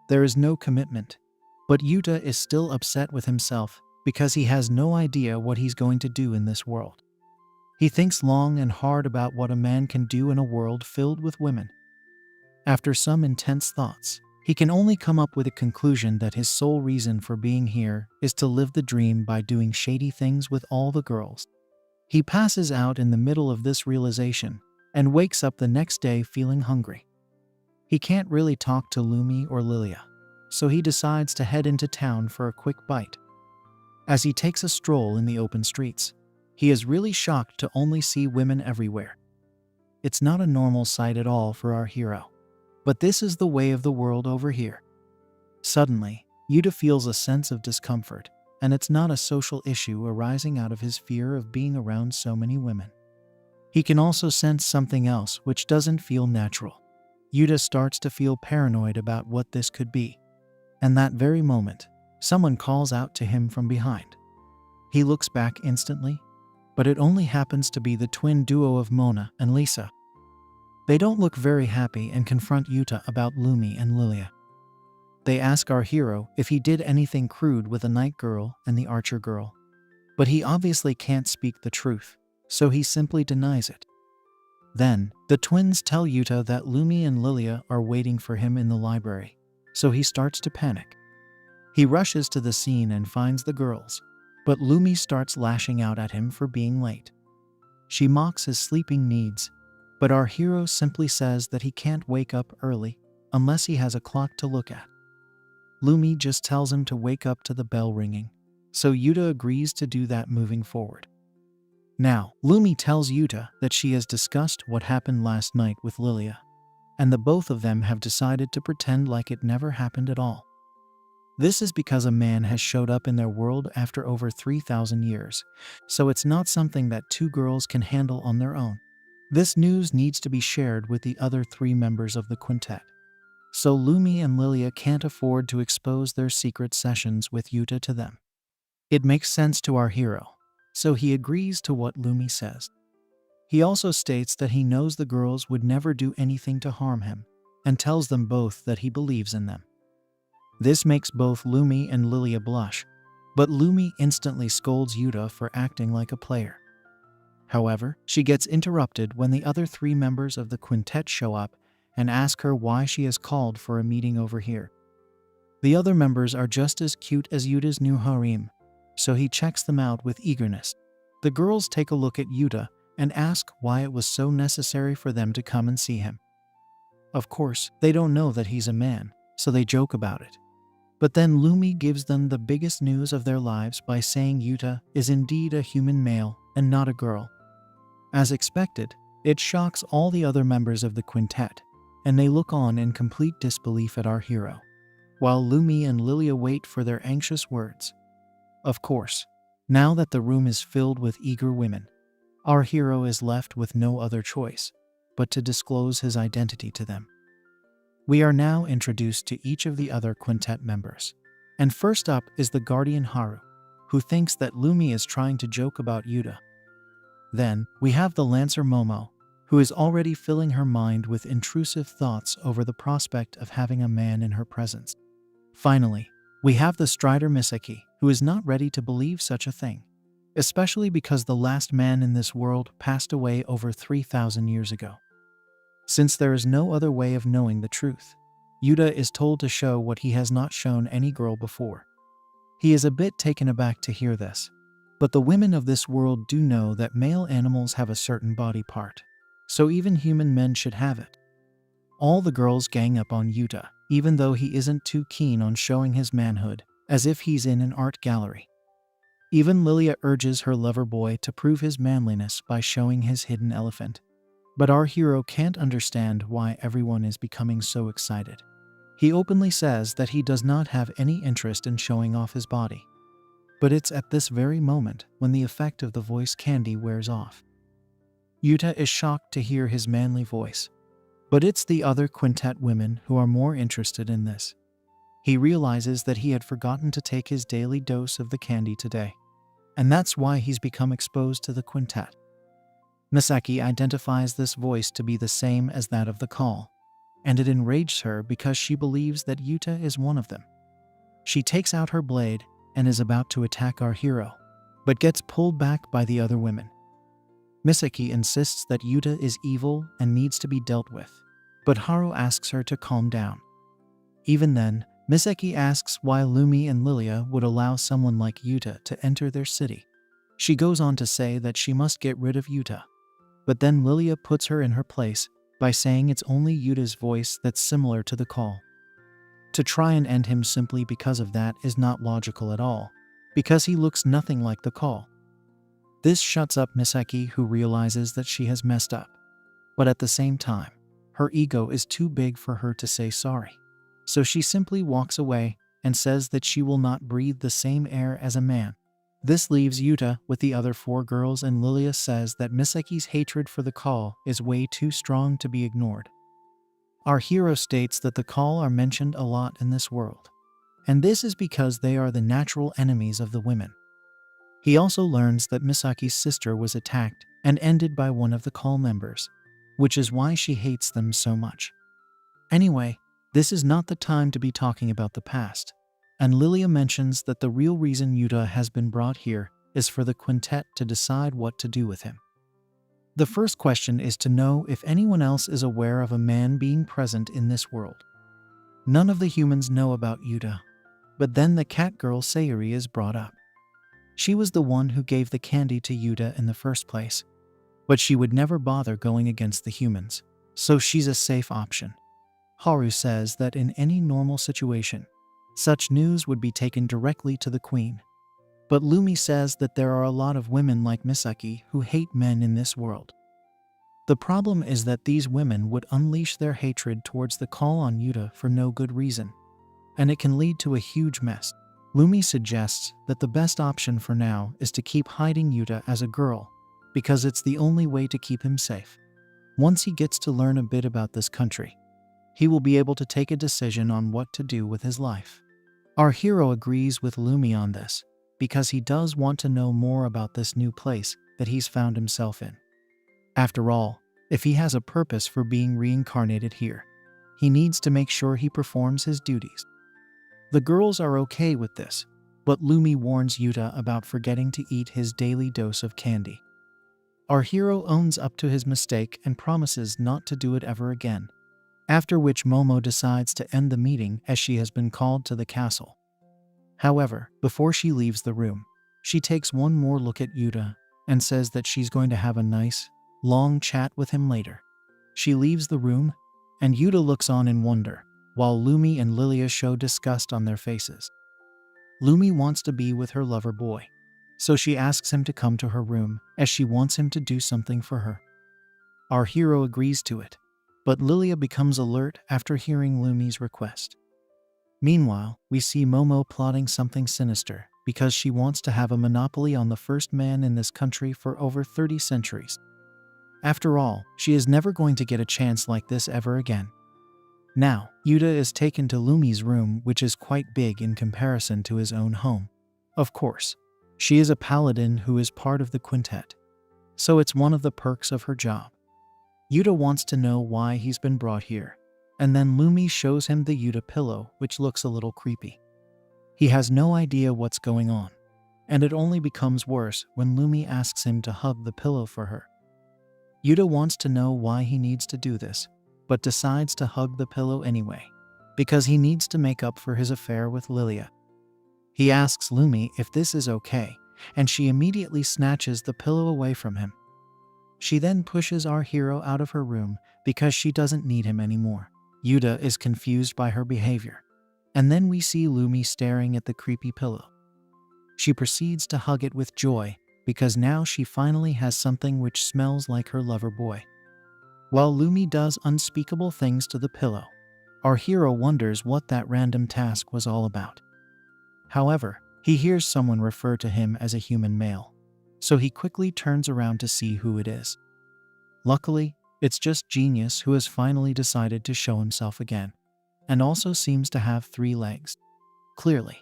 There is no commitment, but Yuta is still upset with himself because he has no idea what he's going to do in this world. He thinks long and hard about what a man can do in a world filled with women. After some intense thoughts, he can only come up with a conclusion that his sole reason for being here is to live the dream by doing shady things with all the girls. He passes out in the middle of this realization and wakes up the next day feeling hungry. He can't really talk to Lumi or Lilia, so he decides to head into town for a quick bite. As he takes a stroll in the open streets, he is really shocked to only see women everywhere. It's not a normal sight at all for our hero, but this is the way of the world over here. Suddenly, Yuta feels a sense of discomfort, and it's not a social issue arising out of his fear of being around so many women. He can also sense something else which doesn't feel natural. Yuta starts to feel paranoid about what this could be, and that very moment, someone calls out to him from behind. He looks back instantly, but it only happens to be the twin duo of Mona and Lisa. They don't look very happy and confront Yuta about Lumi and Lilia. They ask our hero if he did anything crude with the night girl and the archer girl, but he obviously can't speak the truth, so he simply denies it. Then, the twins tell Yuta that Lumi and Lilia are waiting for him in the library, so he starts to panic. He rushes to the scene and finds the girls, but Lumi starts lashing out at him for being late. She mocks his sleeping needs, but our hero simply says that he can't wake up early unless he has a clock to look at. Lumi just tells him to wake up to the bell ringing, so Yuta agrees to do that moving forward. Now, Lumi tells Yuta that she has discussed what happened last night with Lilia, and the both of them have decided to pretend like it never happened at all. This is because a man has showed up in their world after over 3,000 years, so it's not something that two girls can handle on their own. This news needs to be shared with the other three members of the quintet, so Lumi and Lilia can't afford to expose their secret sessions with Yuta to them. It makes sense to our hero, so he agrees to what Lumi says. He also states that he knows the girls would never do anything to harm him, and tells them both that he believes in them. This makes both Lumi and Lilia blush, but Lumi instantly scolds Yuta for acting like a player. However, she gets interrupted when the other three members of the quintet show up and ask her why she is called for a meeting over here. The other members are just as cute as Yuta's new harem, so he checks them out with eagerness. The girls take a look at Yuta and ask why it was so necessary for them to come and see him. Of course, they don't know that he's a man, so they joke about it. But then Lumi gives them the biggest news of their lives by saying Yuta is indeed a human male and not a girl. As expected, it shocks all the other members of the quintet, and they look on in complete disbelief at our hero, while Lumi and Lilia wait for their anxious words. Of course, now that the room is filled with eager women, our hero is left with no other choice but to disclose his identity to them. We are now introduced to each of the other quintet members. And first up is the guardian Haru, who thinks that Lumi is trying to joke about Yuta. Then, we have the lancer Momo, who is already filling her mind with intrusive thoughts over the prospect of having a man in her presence. Finally, we have the strider Misaki, who is not ready to believe such a thing, especially because the last man in this world passed away over 3,000 years ago. Since there is no other way of knowing the truth, Yuta is told to show what he has not shown any girl before. He is a bit taken aback to hear this, but the women of this world do know that male animals have a certain body part, so even human men should have it. All the girls gang up on Yuta, even though he isn't too keen on showing his manhood, as if he's in an art gallery. Even Lilia urges her lover boy to prove his manliness by showing his hidden elephant. But our hero can't understand why everyone is becoming so excited. He openly says that he does not have any interest in showing off his body. But it's at this very moment when the effect of the voice candy wears off. Yuta is shocked to hear his manly voice, but it's the other quintet women who are more interested in this. He realizes that he had forgotten to take his daily dose of the candy today, and that's why he's become exposed to the quintet. Misaki identifies this voice to be the same as that of the Kall, and it enrages her because she believes that Yuta is one of them. She takes out her blade and is about to attack our hero, but gets pulled back by the other women. Misaki insists that Yuta is evil and needs to be dealt with, but Haru asks her to calm down. Even then, Misaki asks why Lumi and Lilia would allow someone like Yuta to enter their city. She goes on to say that she must get rid of Yuta, but then Lilia puts her in her place by saying it's only Yuta's voice that's similar to the Kall. To try and end him simply because of that is not logical at all, because he looks nothing like the Kall. This shuts up Misaki, who realizes that she has messed up, but at the same time, her ego is too big for her to say sorry. So she simply walks away and says that she will not breathe the same air as a man. This leaves Yuta with the other 4 girls, and Lilia says that Misaki's hatred for the Kall is way too strong to be ignored. Our hero states that the Kall are mentioned a lot in this world, and this is because they are the natural enemies of the women. He also learns that Misaki's sister was attacked and ended by one of the Kall members, which is why she hates them so much. Anyway, this is not the time to be talking about the past, and Lilia mentions that the real reason Yuta has been brought here is for the quintet to decide what to do with him. The first question is to know if anyone else is aware of a man being present in this world. None of the humans know about Yuta, but then the cat girl Sayuri is brought up. She was the one who gave the candy to Yuta in the first place, but she would never bother going against the humans, so she's a safe option. Haru says that in any normal situation, such news would be taken directly to the queen. But Lumi says that there are a lot of women like Misaki who hate men in this world. The problem is that these women would unleash their hatred towards the Kall on Yuta for no good reason, and it can lead to a huge mess. Lumi suggests that the best option for now is to keep hiding Yuta as a girl, because it's the only way to keep him safe. Once he gets to learn a bit about this country, he will be able to take a decision on what to do with his life. Our hero agrees with Lumi on this, because he does want to know more about this new place that he's found himself in. After all, if he has a purpose for being reincarnated here, he needs to make sure he performs his duties. The girls are okay with this, but Lumi warns Yuta about forgetting to eat his daily dose of candy. Our hero owns up to his mistake and promises not to do it ever again, after which Momo decides to end the meeting as she has been called to the castle. However, before she leaves the room, she takes one more look at Yuta and says that she's going to have a nice, long chat with him later. She leaves the room, and Yuta looks on in wonder, while Lumi and Lilia show disgust on their faces. Lumi wants to be with her lover boy, so she asks him to come to her room as she wants him to do something for her. Our hero agrees to it, but Lilia becomes alert after hearing Lumi's request. Meanwhile, we see Momo plotting something sinister because she wants to have a monopoly on the first man in this country for over 30 centuries. After all, she is never going to get a chance like this ever again. Now, Yuta is taken to Lumi's room, which is quite big in comparison to his own home. Of course, she is a paladin who is part of the quintet, so it's one of the perks of her job. Yuta wants to know why he's been brought here, and then Lumi shows him the Yuta pillow, which looks a little creepy. He has no idea what's going on, and it only becomes worse when Lumi asks him to hug the pillow for her. Yuta wants to know why he needs to do this, but decides to hug the pillow anyway, because he needs to make up for his affair with Lilia. He asks Lumi if this is okay, and she immediately snatches the pillow away from him. She then pushes our hero out of her room because she doesn't need him anymore. Yuta is confused by her behavior, and then we see Lumi staring at the creepy pillow. She proceeds to hug it with joy because now she finally has something which smells like her lover boy. While Lumi does unspeakable things to the pillow, our hero wonders what that random task was all about. However, he hears someone refer to him as a human male, so he quickly turns around to see who it is. Luckily, it's just Genius, who has finally decided to show himself again, and also seems to have 3 legs. Clearly,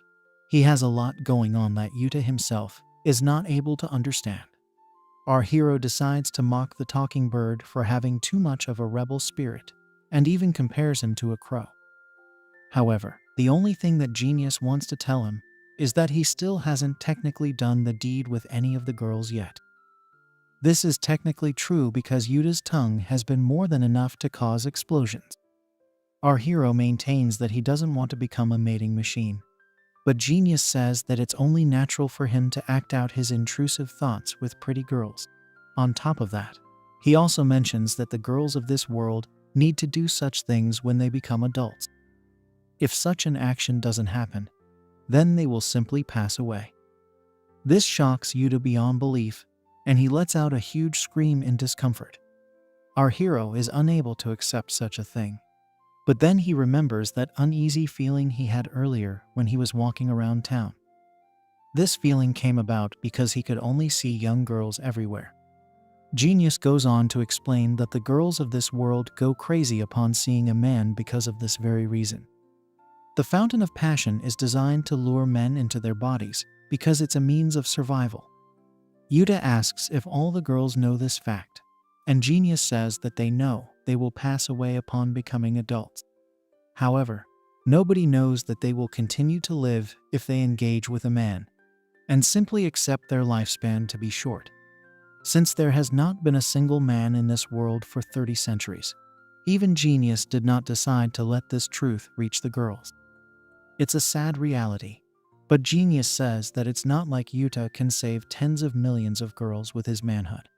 he has a lot going on that Yuta himself is not able to understand. Our hero decides to mock the talking bird for having too much of a rebel spirit, and even compares him to a crow. However, the only thing that Genius wants to tell him is that he still hasn't technically done the deed with any of the girls yet. This is technically true because Yuta's tongue has been more than enough to cause explosions. Our hero maintains that he doesn't want to become a mating machine, but Genius says that it's only natural for him to act out his intrusive thoughts with pretty girls. On top of that, he also mentions that the girls of this world need to do such things when they become adults. If such an action doesn't happen, then they will simply pass away. This shocks Yuta beyond belief, and he lets out a huge scream in discomfort. Our hero is unable to accept such a thing, but then he remembers that uneasy feeling he had earlier when he was walking around town. This feeling came about because he could only see young girls everywhere. Genius goes on to explain that the girls of this world go crazy upon seeing a man because of this very reason. The fountain of passion is designed to lure men into their bodies because it's a means of survival. Yuta asks if all the girls know this fact, and Genius says that they know they will pass away upon becoming adults. However, nobody knows that they will continue to live if they engage with a man, and simply accept their lifespan to be short. Since there has not been a single man in this world for 30 centuries, even Genius did not decide to let this truth reach the girls. It's a sad reality, but Genius says that it's not like Yuta can save tens of millions of girls with his manhood.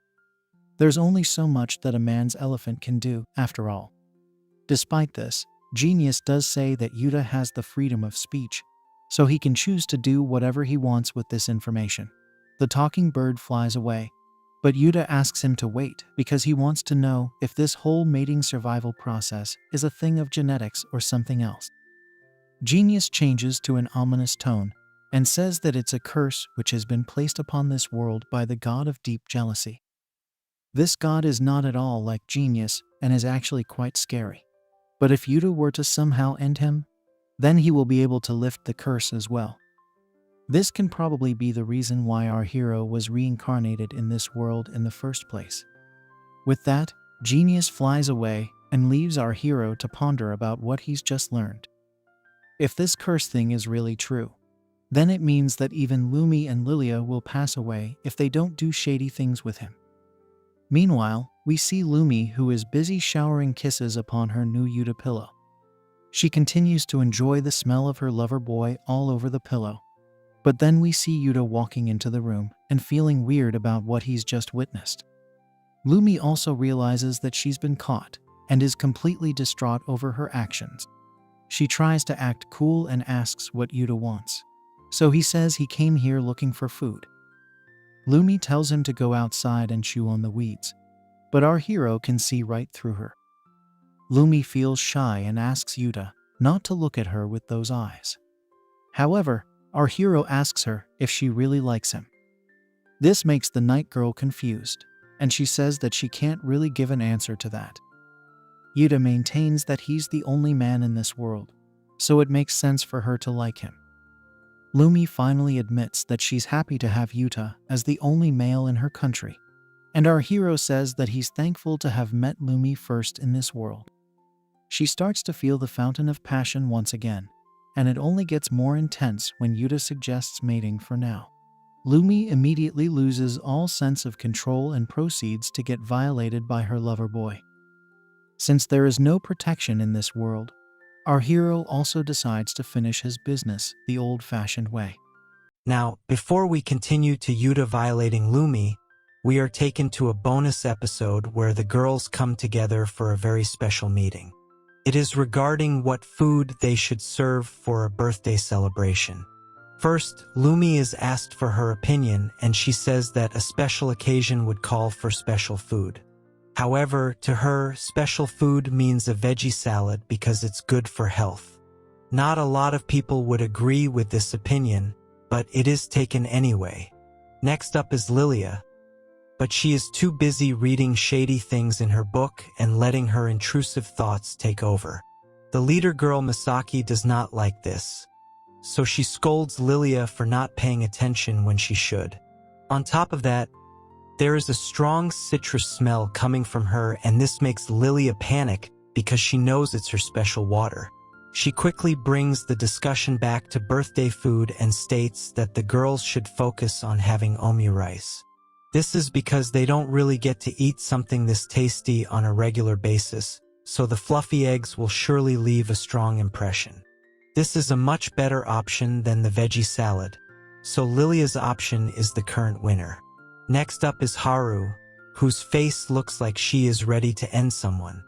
There's only so much that a man's elephant can do, after all. Despite this, Genius does say that Yuta has the freedom of speech, so he can choose to do whatever he wants with this information. The talking bird flies away, but Yuta asks him to wait because he wants to know if this whole mating survival process is a thing of genetics or something else. Genius changes to an ominous tone and says that it's a curse which has been placed upon this world by the god of deep jealousy. This god is not at all like Genius and is actually quite scary. But if Yuta were to somehow end him, then he will be able to lift the curse as well. This can probably be the reason why our hero was reincarnated in this world in the first place. With that, Genius flies away and leaves our hero to ponder about what he's just learned. If this curse thing is really true, then it means that even Lumi and Lilia will pass away if they don't do shady things with him. Meanwhile, we see Lumi, who is busy showering kisses upon her new Yuta pillow. She continues to enjoy the smell of her lover boy all over the pillow. But then we see Yuta walking into the room, and feeling weird about what he's just witnessed. Lumi also realizes that she's been caught and is completely distraught over her actions. She tries to act cool and asks what Yuta wants. So he says he came here looking for food. Lumi tells him to go outside and chew on the weeds, but our hero can see right through her. Lumi feels shy and asks Yuta not to look at her with those eyes. However, our hero asks her if she really likes him. This makes the night girl confused, and she says that she can't really give an answer to that. Yuta maintains that he's the only man in this world, so it makes sense for her to like him. Lumi finally admits that she's happy to have Yuta as the only male in her country, and our hero says that he's thankful to have met Lumi first in this world. She starts to feel the fountain of passion once again, and it only gets more intense when Yuta suggests mating for now. Lumi immediately loses all sense of control and proceeds to get violated by her lover boy. Since there is no protection in this world, our hero also decides to finish his business the old-fashioned way. Now, before we continue to Yuta violating Lumi, we are taken to a bonus episode where the girls come together for a very special meeting. It is regarding what food they should serve for a birthday celebration. First, Lumi is asked for her opinion, and she says that a special occasion would call for special food. However, to her, special food means a veggie salad because it's good for health. Not a lot of people would agree with this opinion, but it is taken anyway. Next up is Lilia, but she is too busy reading shady things in her book and letting her intrusive thoughts take over. The leader girl Misaki does not like this, so she scolds Lilia for not paying attention when she should. On top of that, there is a strong citrus smell coming from her, and this makes Lilia panic because she knows it's her special water. She quickly brings the discussion back to birthday food and states that the girls should focus on having omu rice. This is because they don't really get to eat something this tasty on a regular basis, so the fluffy eggs will surely leave a strong impression. This is a much better option than the veggie salad, so Lilia's option is the current winner. Next up is Haru, whose face looks like she is ready to end someone.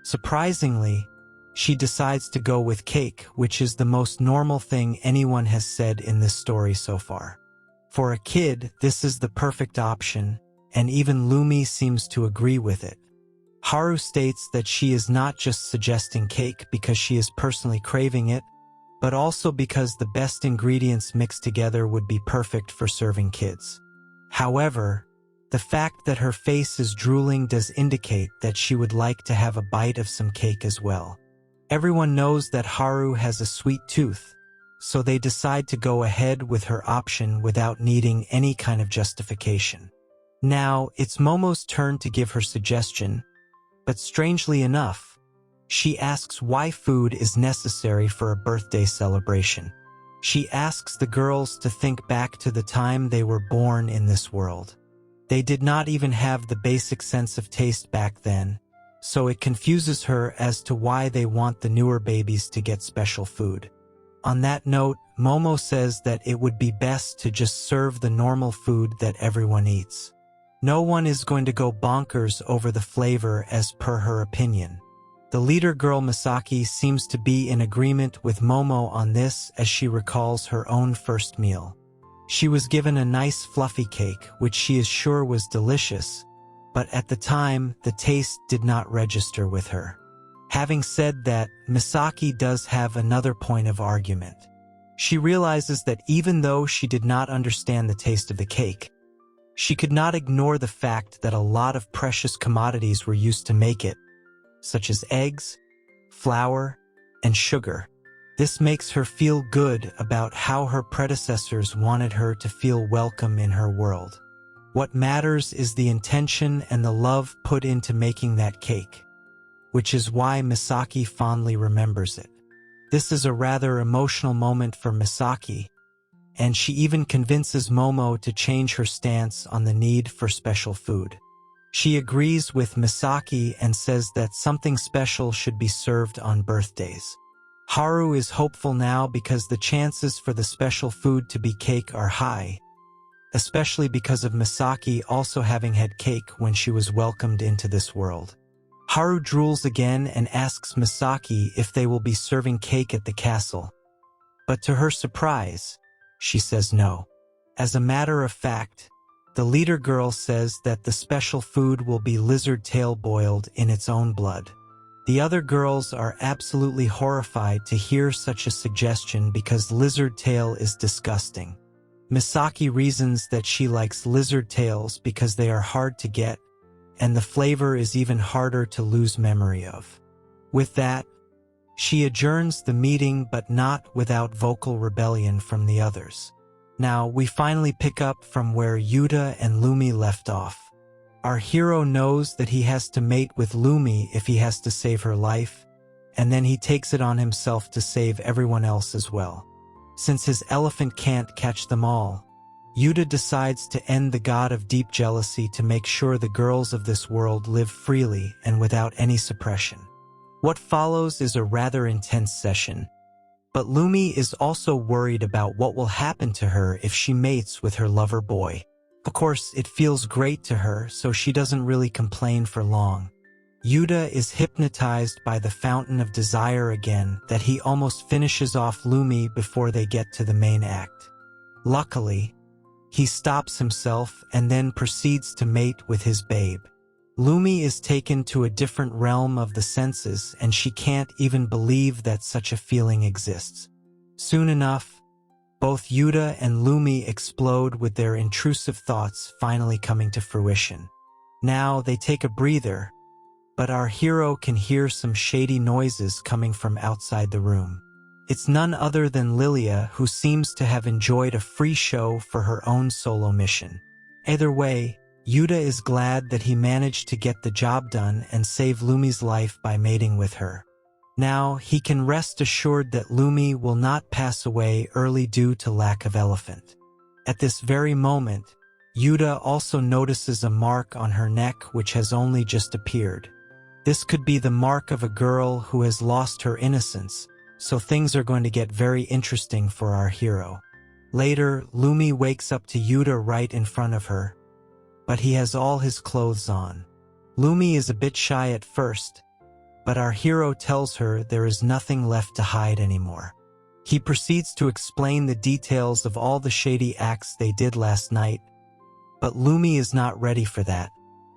Surprisingly, she decides to go with cake, which is the most normal thing anyone has said in this story so far. For a kid, this is the perfect option, and even Lumi seems to agree with it. Haru states that she is not just suggesting cake because she is personally craving it, but also because the best ingredients mixed together would be perfect for serving kids. However, the fact that her face is drooling does indicate that she would like to have a bite of some cake as well. Everyone knows that Haru has a sweet tooth, so they decide to go ahead with her option without needing any kind of justification. Now, it's Momo's turn to give her suggestion, but strangely enough, she asks why food is necessary for a birthday celebration. She asks the girls to think back to the time they were born in this world. They did not even have the basic sense of taste back then, so it confuses her as to why they want the newer babies to get special food. On that note, Momo says that it would be best to just serve the normal food that everyone eats. No one is going to go bonkers over the flavor as per her opinion. The leader girl Misaki seems to be in agreement with Momo on this as she recalls her own first meal. She was given a nice fluffy cake, which she is sure was delicious, but at the time, the taste did not register with her. Having said that, Misaki does have another point of argument. She realizes that even though she did not understand the taste of the cake, she could not ignore the fact that a lot of precious commodities were used to make it, such as eggs, flour, and sugar. This makes her feel good about how her predecessors wanted her to feel welcome in her world. What matters is the intention and the love put into making that cake, which is why Misaki fondly remembers it. This is a rather emotional moment for Misaki, and she even convinces Momo to change her stance on the need for special food. She agrees with Misaki and says that something special should be served on birthdays. Haru is hopeful now because the chances for the special food to be cake are high, especially because of Misaki also having had cake when she was welcomed into this world. Haru drools again and asks Misaki if they will be serving cake at the castle, but to her surprise, she says no. As a matter of fact, the leader girl says that the special food will be lizard tail boiled in its own blood. The other girls are absolutely horrified to hear such a suggestion because lizard tail is disgusting. Misaki reasons that she likes lizard tails because they are hard to get, and the flavor is even harder to lose memory of. With that, she adjourns the meeting, but not without vocal rebellion from the others. Now, we finally pick up from where Yuta and Lumi left off. Our hero knows that he has to mate with Lumi if he has to save her life, and then he takes it on himself to save everyone else as well. Since his elephant can't catch them all, Yuta decides to end the god of deep jealousy to make sure the girls of this world live freely and without any suppression. What follows is a rather intense session, but Lumi is also worried about what will happen to her if she mates with her lover boy. Of course, it feels great to her, so she doesn't really complain for long. Yuta is hypnotized by the fountain of desire again that he almost finishes off Lumi before they get to the main act. Luckily, he stops himself and then proceeds to mate with his babe. Lumi is taken to a different realm of the senses and she can't even believe that such a feeling exists. Soon enough, both Yuta and Lumi explode with their intrusive thoughts finally coming to fruition. Now they take a breather, but our hero can hear some shady noises coming from outside the room. It's none other than Lilia, who seems to have enjoyed a free show for her own solo mission. Either way, Yuta is glad that he managed to get the job done and save Lumi's life by mating with her. Now, he can rest assured that Lumi will not pass away early due to lack of elephant. At this very moment, Yuta also notices a mark on her neck which has only just appeared. This could be the mark of a girl who has lost her innocence, so things are going to get very interesting for our hero. Later, Lumi wakes up to Yuta right in front of her, but he has all his clothes on. Lumi is a bit shy at first, but our hero tells her there is nothing left to hide anymore. He proceeds to explain the details of all the shady acts they did last night, but Lumi is not ready for that,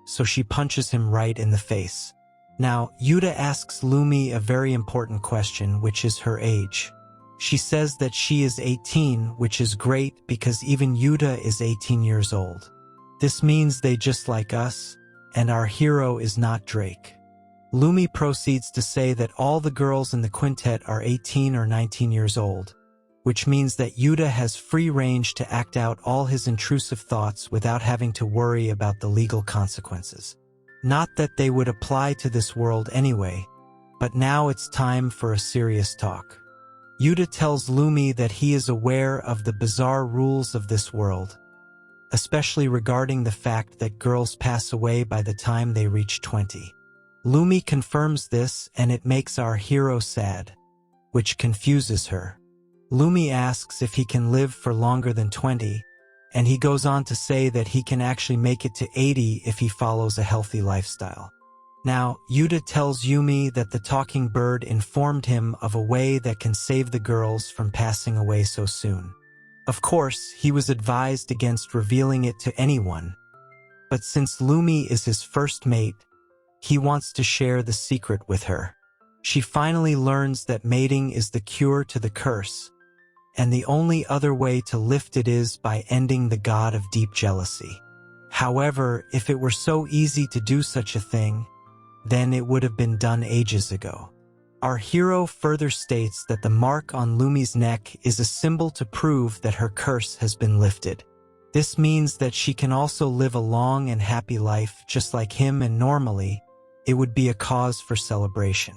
so she punches him right in the face. Now, Yuta asks Lumi a very important question, which is her age. She says that she is 18, which is great because even Yuta is 18 years old. This means they just like us, and our hero is not Drake. Lumi proceeds to say that all the girls in the quintet are 18 or 19 years old, which means that Yuta has free range to act out all his intrusive thoughts without having to worry about the legal consequences. Not that they would apply to this world anyway, but now it's time for a serious talk. Yuta tells Lumi that he is aware of the bizarre rules of this world, especially regarding the fact that girls pass away by the time they reach 20. Lumi confirms this and it makes our hero sad, which confuses her. Lumi asks if he can live for longer than 20, and he goes on to say that he can actually make it to 80 if he follows a healthy lifestyle. Now, Yuta tells Yumi that the talking bird informed him of a way that can save the girls from passing away so soon. Of course, he was advised against revealing it to anyone, but since Lumi is his first mate, he wants to share the secret with her. She finally learns that mating is the cure to the curse, and the only other way to lift it is by ending the god of deep jealousy. However, if it were so easy to do such a thing, then it would have been done ages ago. Our hero further states that the mark on Lumi's neck is a symbol to prove that her curse has been lifted. This means that she can also live a long and happy life just like him, and normally, it would be a cause for celebration.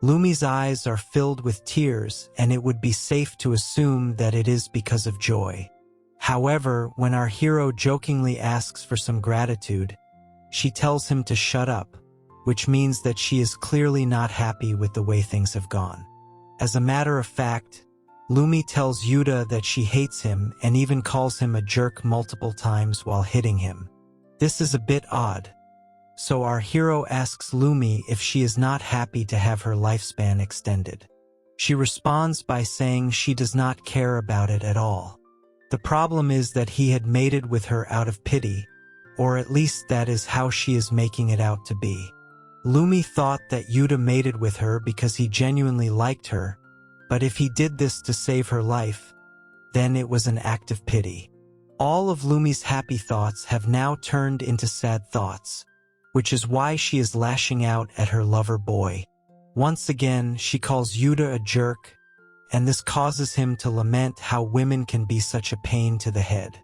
Lumi's eyes are filled with tears, and it would be safe to assume that it is because of joy. However, when our hero jokingly asks for some gratitude, she tells him to shut up, which means that she is clearly not happy with the way things have gone. As a matter of fact, Lumi tells Yuta that she hates him and even calls him a jerk multiple times while hitting him. This is a bit odd. So our hero asks Lumi if she is not happy to have her lifespan extended. She responds by saying she does not care about it at all. The problem is that he had mated with her out of pity, or at least that is how she is making it out to be. Lumi thought that Yuta mated with her because he genuinely liked her, but if he did this to save her life, then it was an act of pity. All of Lumi's happy thoughts have now turned into sad thoughts, which is why she is lashing out at her lover boy. Once again, she calls Yuta a jerk, and this causes him to lament how women can be such a pain to the head.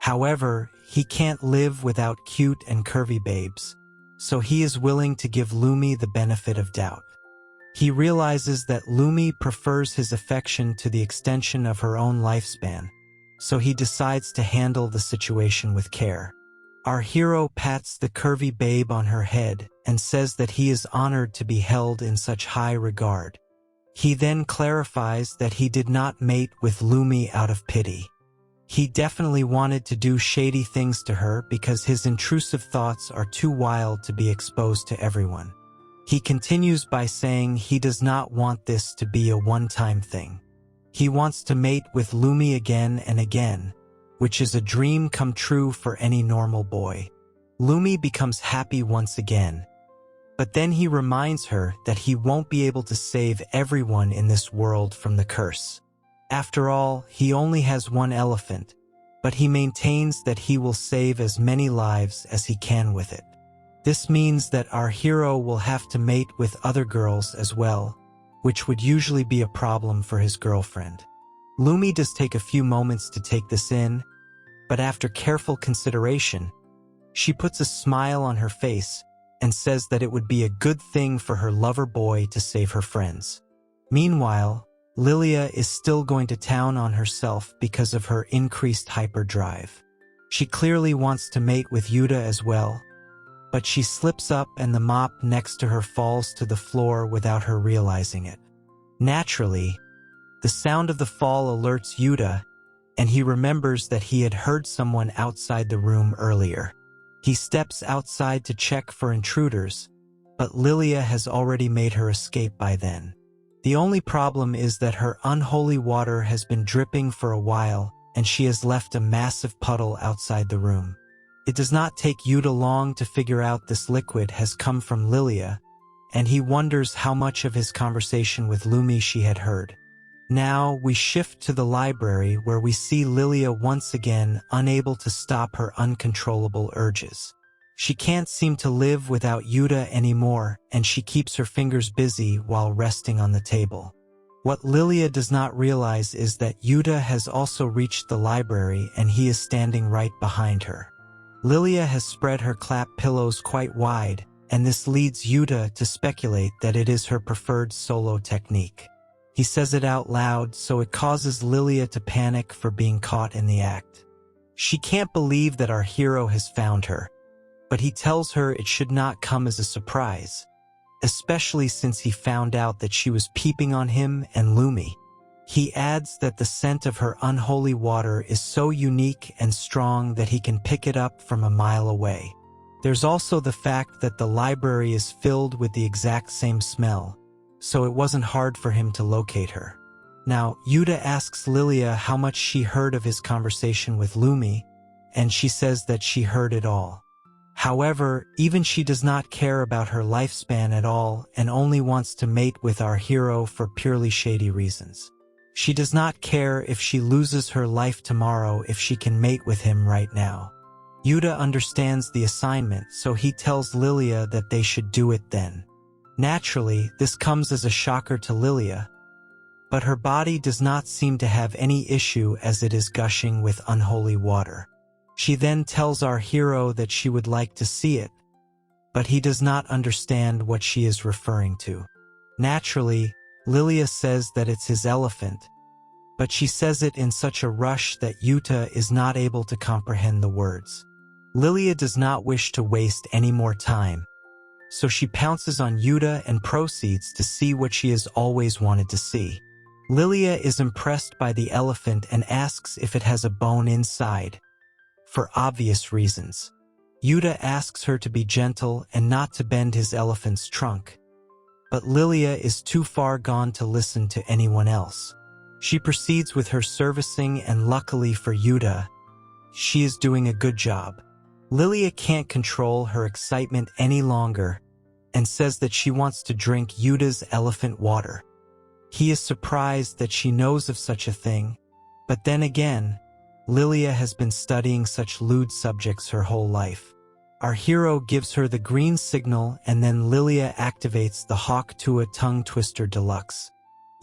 However, he can't live without cute and curvy babes, so he is willing to give Lumi the benefit of doubt. He realizes that Lumi prefers his affection to the extension of her own lifespan, so he decides to handle the situation with care. Our hero pats the curvy babe on her head and says that he is honored to be held in such high regard. He then clarifies that he did not mate with Lumi out of pity. He definitely wanted to do shady things to her because his intrusive thoughts are too wild to be exposed to everyone. He continues by saying he does not want this to be a one-time thing. He wants to mate with Lumi again and again, which is a dream come true for any normal boy. Lumi becomes happy once again, but then he reminds her that he won't be able to save everyone in this world from the curse. After all, he only has one elephant, but he maintains that he will save as many lives as he can with it. This means that our hero will have to mate with other girls as well, which would usually be a problem for his girlfriend. Lumi does take a few moments to take this in, but after careful consideration, she puts a smile on her face and says that it would be a good thing for her lover boy to save her friends. Meanwhile, Lilia is still going to town on herself because of her increased hyperdrive. She clearly wants to mate with Yuta as well, but she slips up and the mop next to her falls to the floor without her realizing it. Naturally, the sound of the fall alerts Yuta, and he remembers that he had heard someone outside the room earlier. He steps outside to check for intruders, but Lilia has already made her escape by then. The only problem is that her unholy water has been dripping for a while, and she has left a massive puddle outside the room. It does not take Yuta long to figure out this liquid has come from Lilia, and he wonders how much of his conversation with Lumi she had heard. Now we shift to the library where we see Lilia once again unable to stop her uncontrollable urges. She can't seem to live without Yuta anymore, and she keeps her fingers busy while resting on the table. What Lilia does not realize is that Yuta has also reached the library and he is standing right behind her. Lilia has spread her clap pillows quite wide, and this leads Yuta to speculate that it is her preferred solo technique. He says it out loud, so it causes Lilia to panic for being caught in the act. She can't believe that our hero has found her, but he tells her it should not come as a surprise, especially since he found out that she was peeping on him and Lumi. He adds that the scent of her unholy water is so unique and strong that he can pick it up from a mile away. There's also the fact that the library is filled with the exact same smell, so it wasn't hard for him to locate her. Now, Yuta asks Lilia how much she heard of his conversation with Lumi, and she says that she heard it all. However, even she does not care about her lifespan at all and only wants to mate with our hero for purely shady reasons. She does not care if she loses her life tomorrow if she can mate with him right now. Yuta understands the assignment, so he tells Lilia that they should do it then. Naturally, this comes as a shocker to Lilia, but her body does not seem to have any issue as it is gushing with unholy water. She then tells our hero that she would like to see it, but he does not understand what she is referring to. Naturally, Lilia says that it's his elephant, but she says it in such a rush that Yuta is not able to comprehend the words. Lilia does not wish to waste any more time, so she pounces on Yuta and proceeds to see what she has always wanted to see. Lilia is impressed by the elephant and asks if it has a bone inside, for obvious reasons. Yuta asks her to be gentle and not to bend his elephant's trunk. But Lilia is too far gone to listen to anyone else. She proceeds with her servicing, and luckily for Yuta, she is doing a good job. Lilia can't control her excitement any longer and says that she wants to drink Yuta's elephant water. He is surprised that she knows of such a thing, but then again, Lilia has been studying such lewd subjects her whole life. Our hero gives her the green signal, and then Lilia activates the Hawk Tua Tongue Twister Deluxe.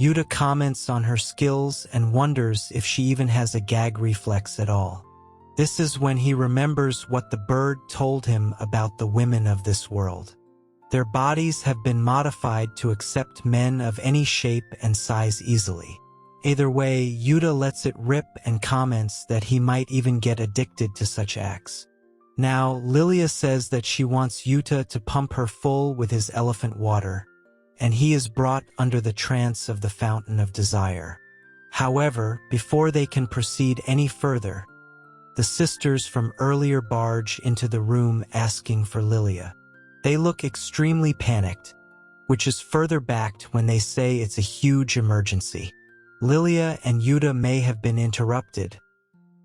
Yuta comments on her skills and wonders if she even has a gag reflex at all. This is when he remembers what the bird told him about the women of this world. Their bodies have been modified to accept men of any shape and size easily. Either way, Yuta lets it rip and comments that he might even get addicted to such acts. Now, Lilia says that she wants Yuta to pump her full with his elephant water, and he is brought under the trance of the Fountain of Desire. However, before they can proceed any further, the sisters from earlier barge into the room asking for Lilia. They look extremely panicked, which is further backed when they say it's a huge emergency. Lilia and Yuta may have been interrupted,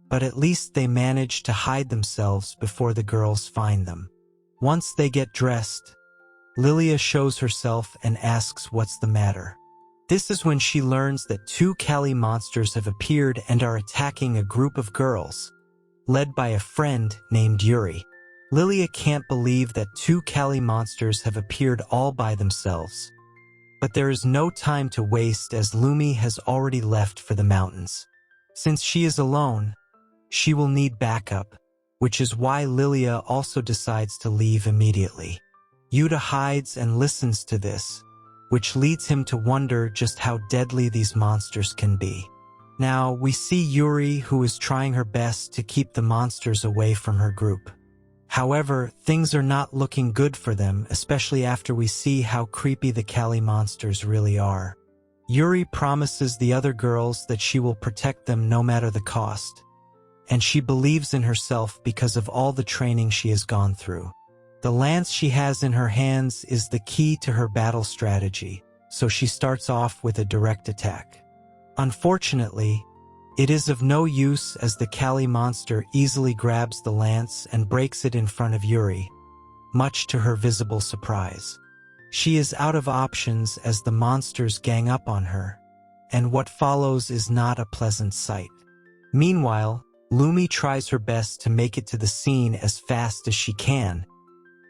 but at least they manage to hide themselves before the girls find them. Once they get dressed, Lilia shows herself and asks what's the matter. This is when she learns that two Kali monsters have appeared and are attacking a group of girls, led by a friend named Yuri. Lilia can't believe that two Kali monsters have appeared all by themselves. But there is no time to waste, as Lumi has already left for the mountains. Since she is alone, she will need backup, which is why Lilia also decides to leave immediately. Yuta hides and listens to this, which leads him to wonder just how deadly these monsters can be. Now, we see Yuri, who is trying her best to keep the monsters away from her group. However, things are not looking good for them, especially after we see how creepy the Kali monsters really are. Yuri promises the other girls that she will protect them no matter the cost, and she believes in herself because of all the training she has gone through. The lance she has in her hands is the key to her battle strategy, so she starts off with a direct attack. Unfortunately, it is of no use, as the Kali monster easily grabs the lance and breaks it in front of Yuri, much to her visible surprise. She is out of options as the monsters gang up on her, and what follows is not a pleasant sight. Meanwhile, Lumi tries her best to make it to the scene as fast as she can,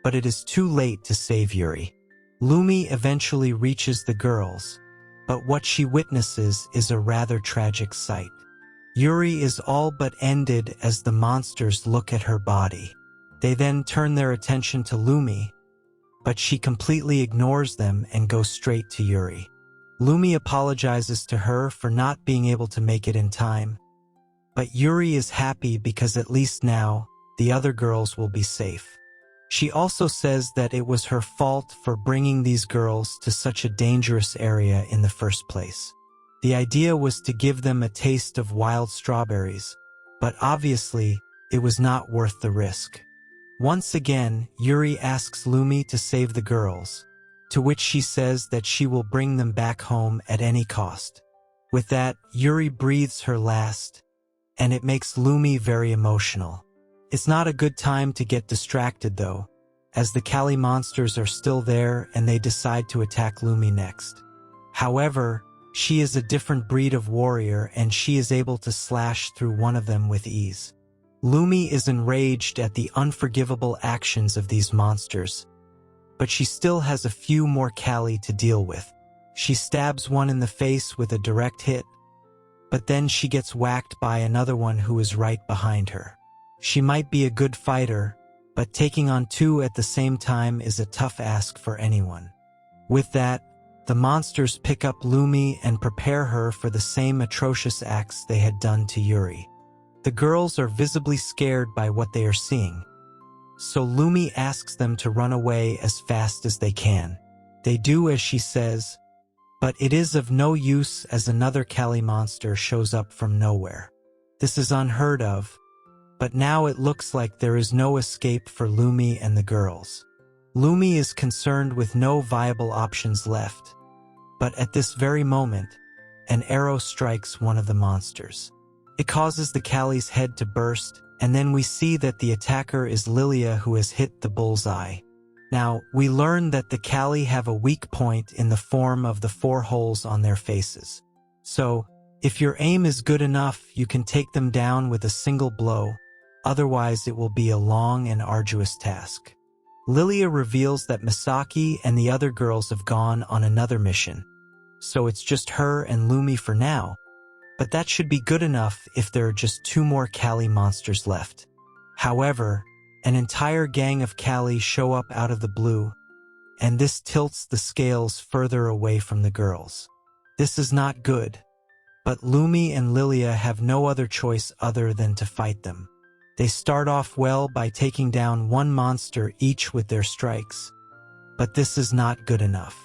but it is too late to save Yuri. Lumi eventually reaches the girls, but what she witnesses is a rather tragic sight. Yuri is all but ended as the monsters look at her body. They then turn their attention to Lumi, but she completely ignores them and goes straight to Yuri. Lumi apologizes to her for not being able to make it in time, but Yuri is happy because at least now the other girls will be safe. She also says that it was her fault for bringing these girls to such a dangerous area in the first place. The idea was to give them a taste of wild strawberries, but obviously it was not worth the risk. Once again, Yuri asks Lumi to save the girls, to which she says that she will bring them back home at any cost. With that, Yuri breathes her last, and it makes Lumi very emotional. It's not a good time to get distracted though, as the Kali monsters are still there and they decide to attack Lumi next. However, she is a different breed of warrior and she is able to slash through one of them with ease. Lumi is enraged at the unforgivable actions of these monsters, but she still has a few more Kali to deal with. She stabs one in the face with a direct hit, but then she gets whacked by another one who is right behind her. She might be a good fighter, but taking on two at the same time is a tough ask for anyone. With that, the monsters pick up Lumi and prepare her for the same atrocious acts they had done to Yuri. The girls are visibly scared by what they are seeing, so Lumi asks them to run away as fast as they can. They do as she says, But it is of no use as another Kali monster shows up from nowhere. This is unheard of, but now it looks like there is no escape for Lumi and the girls. Lumi is concerned with no viable options left, but at this very moment, an arrow strikes one of the monsters. It causes the Kali's head to burst, and then we see that the attacker is Lilia, who has hit the bullseye. Now, we learn that the Kali have a weak point in the form of the 4 holes on their faces. So, if your aim is good enough, you can take them down with a single blow, otherwise it will be a long and arduous task. Lilia reveals that Misaki and the other girls have gone on another mission, so it's just her and Lumi for now, but that should be good enough if there are just 2 more Kali monsters left. However, an entire gang of Kali show up out of the blue, and this tilts the scales further away from the girls. This is not good, but Lumi and Lilia have no other choice other than to fight them. They start off well by taking down 1 monster each with their strikes, but this is not good enough.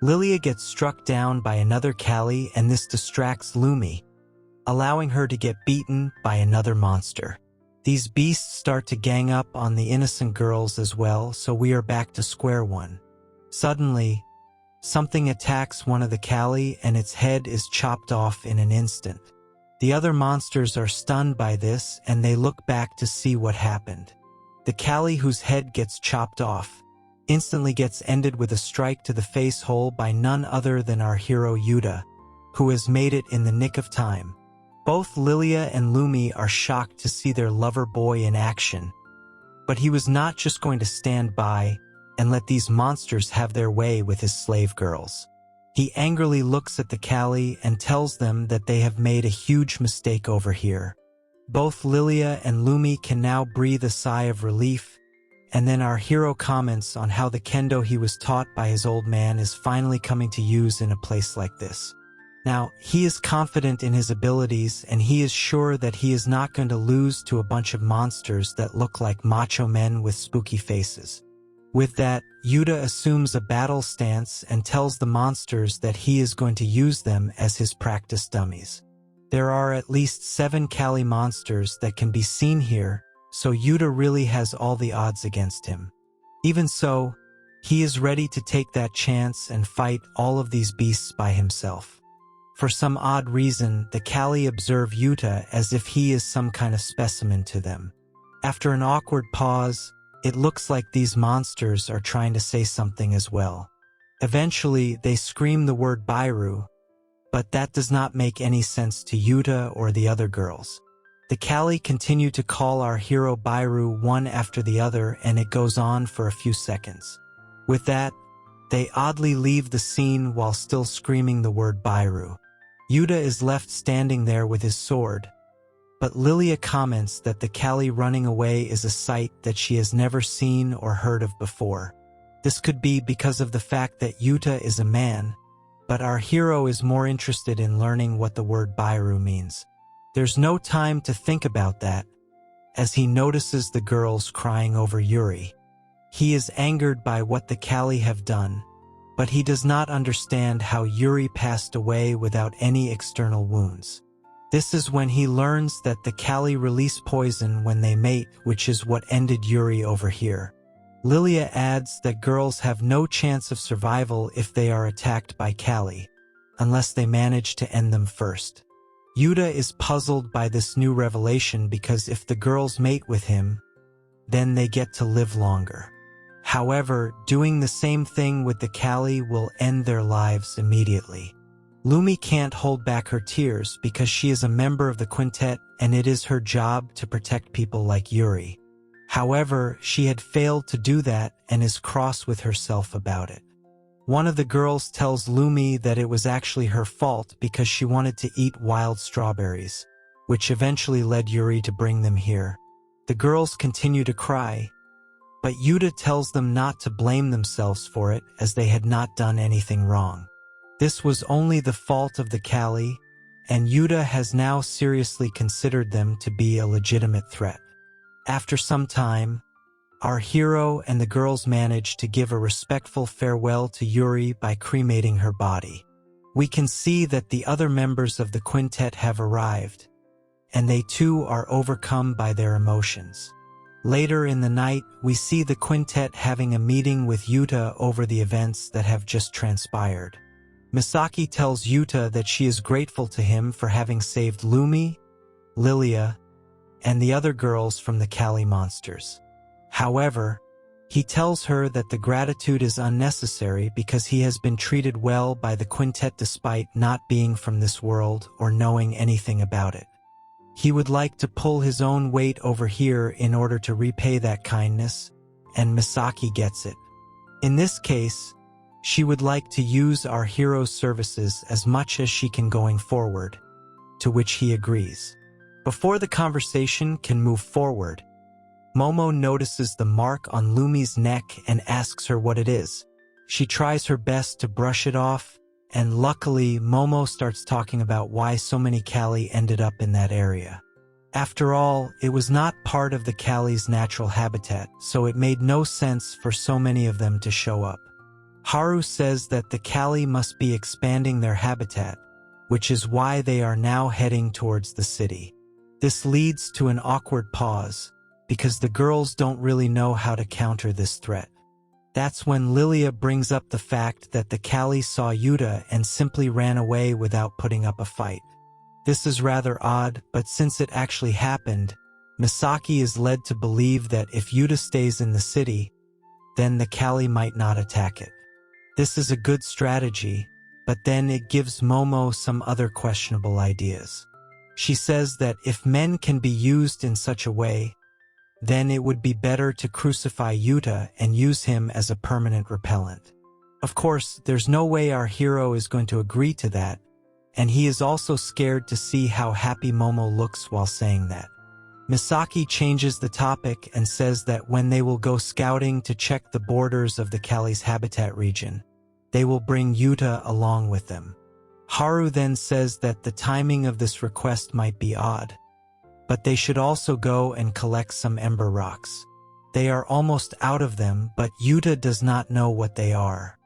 Lilia gets struck down by another Kali, and this distracts Lumi, allowing her to get beaten by another monster. These beasts start to gang up on the innocent girls as well, so we are back to square one. Suddenly, something attacks one of the Kali and its head is chopped off in an instant. The other monsters are stunned by this and they look back to see what happened. The Kali whose head gets chopped off instantly gets ended with a strike to the face hole by none other than our hero Yuta, who has made it in the nick of time. Both Lilia and Lumi are shocked to see their lover boy in action, but he was not just going to stand by and let these monsters have their way with his slave girls. He angrily looks at the Kali and tells them that they have made a huge mistake over here. Both Lilia and Lumi can now breathe a sigh of relief, and then our hero comments on how the kendo he was taught by his old man is finally coming to use in a place like this. Now, he is confident in his abilities and he is sure that he is not going to lose to a bunch of monsters that look like macho men with spooky faces. With that, Yuta assumes a battle stance and tells the monsters that he is going to use them as his practice dummies. There are at least 7 Kali monsters that can be seen here, so Yuta really has all the odds against him. Even so, he is ready to take that chance and fight all of these beasts by himself. For some odd reason, the Kali observe Yuta as if he is some kind of specimen to them. After an awkward pause, it looks like these monsters are trying to say something as well. Eventually, they scream the word Bairu, but that does not make any sense to Yuta or the other girls. The Kali continue to call our hero Bairu one after the other, and it goes on for a few seconds. With that, they oddly leave the scene while still screaming the word Bairu. Yuta is left standing there with his sword, but Lilia comments that the Kali running away is a sight that she has never seen or heard of before. This could be because of the fact that Yuta is a man, but our hero is more interested in learning what the word Bairu means. There's no time to think about that, as he notices the girls crying over Yuri. He is angered by what the Kali have done, but he does not understand how Yuri passed away without any external wounds. This is when he learns that the Kali release poison when they mate, which is what ended Yuri over here. Lilia adds that girls have no chance of survival if they are attacked by Kali, unless they manage to end them first. Yuta is puzzled by this new revelation because if the girls mate with him, then they get to live longer. However, doing the same thing with the Kali will end their lives immediately. Lumi can't hold back her tears because she is a member of the quintet and it is her job to protect people like Yuri. However, she had failed to do that and is cross with herself about it. One of the girls tells Lumi that it was actually her fault because she wanted to eat wild strawberries, which eventually led Yuri to bring them here. The girls continue to cry, but Yuta tells them not to blame themselves for it as they had not done anything wrong. This was only the fault of the Kali, and Yuta has now seriously considered them to be a legitimate threat. After some time, our hero and the girls manage to give a respectful farewell to Yuri by cremating her body. we can see that the other members of the quintet have arrived, and they too are overcome by their emotions. Later in the night, we see the quintet having a meeting with Yuta over the events that have just transpired. Misaki tells Yuta that she is grateful to him for having saved Lumi, Lilia, and the other girls from the Kall monsters. However, he tells her that the gratitude is unnecessary because he has been treated well by the quintet despite not being from this world or knowing anything about it. He would like to pull his own weight over here in order to repay that kindness, and Misaki gets it. In this case, she would like to use our hero's services as much as she can going forward, to which he agrees. Before the conversation can move forward, Momo notices the mark on Lumi's neck and asks her what it is. She tries her best to brush it off, and luckily Momo starts talking about why so many Kall ended up in that area. After all, it was not part of the Kall's natural habitat, so it made no sense for so many of them to show up. Haru says that the Kall must be expanding their habitat, which is why they are now heading towards the city. This leads to an awkward pause, because the girls don't really know how to counter this threat. That's when Lilia brings up the fact that the Kall saw Yuta and simply ran away without putting up a fight. This is rather odd, but since it actually happened, Misaki is led to believe that if Yuta stays in the city, then the Kall might not attack it. This is a good strategy, but then it gives Momo some other questionable ideas. She says that if men can be used in such a way, then it would be better to crucify Yuta and use him as a permanent repellent. Of course, there's no way our hero is going to agree to that, and he is also scared to see how happy Momo looks while saying that. Misaki changes the topic and says that when they will go scouting to check the borders of the Kall's habitat region, they will bring Yuta along with them. Haru then says that the timing of this request might be odd, but they should also go and collect some ember rocks. They are almost out of them, but Yuta does not know what they are.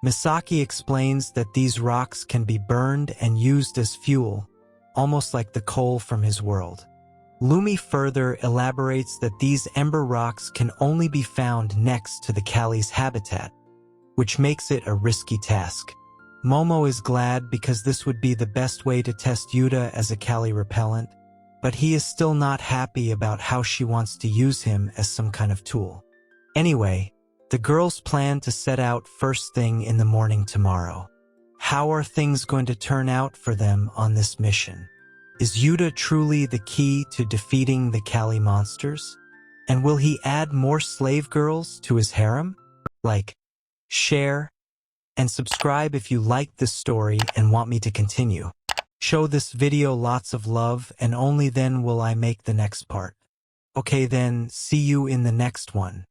Misaki explains that these rocks can be burned and used as fuel, almost like the coal from his world. Lumi further elaborates that these ember rocks can only be found next to the Kall's habitat, which makes it a risky task. Momo is glad because this would be the best way to test Yuta as a Kall repellent, but he is still not happy about how she wants to use him as some kind of tool. Anyway, the girls plan to set out first thing in the morning tomorrow. How are things going to turn out for them on this mission? Is Yuta truly the key to defeating the Kall monsters? And will he add more slave girls to his harem? Like, share, and subscribe if you like this story and want me to continue. Show this video lots of love, and only then will I make the next part. Okay then, see you in the next one.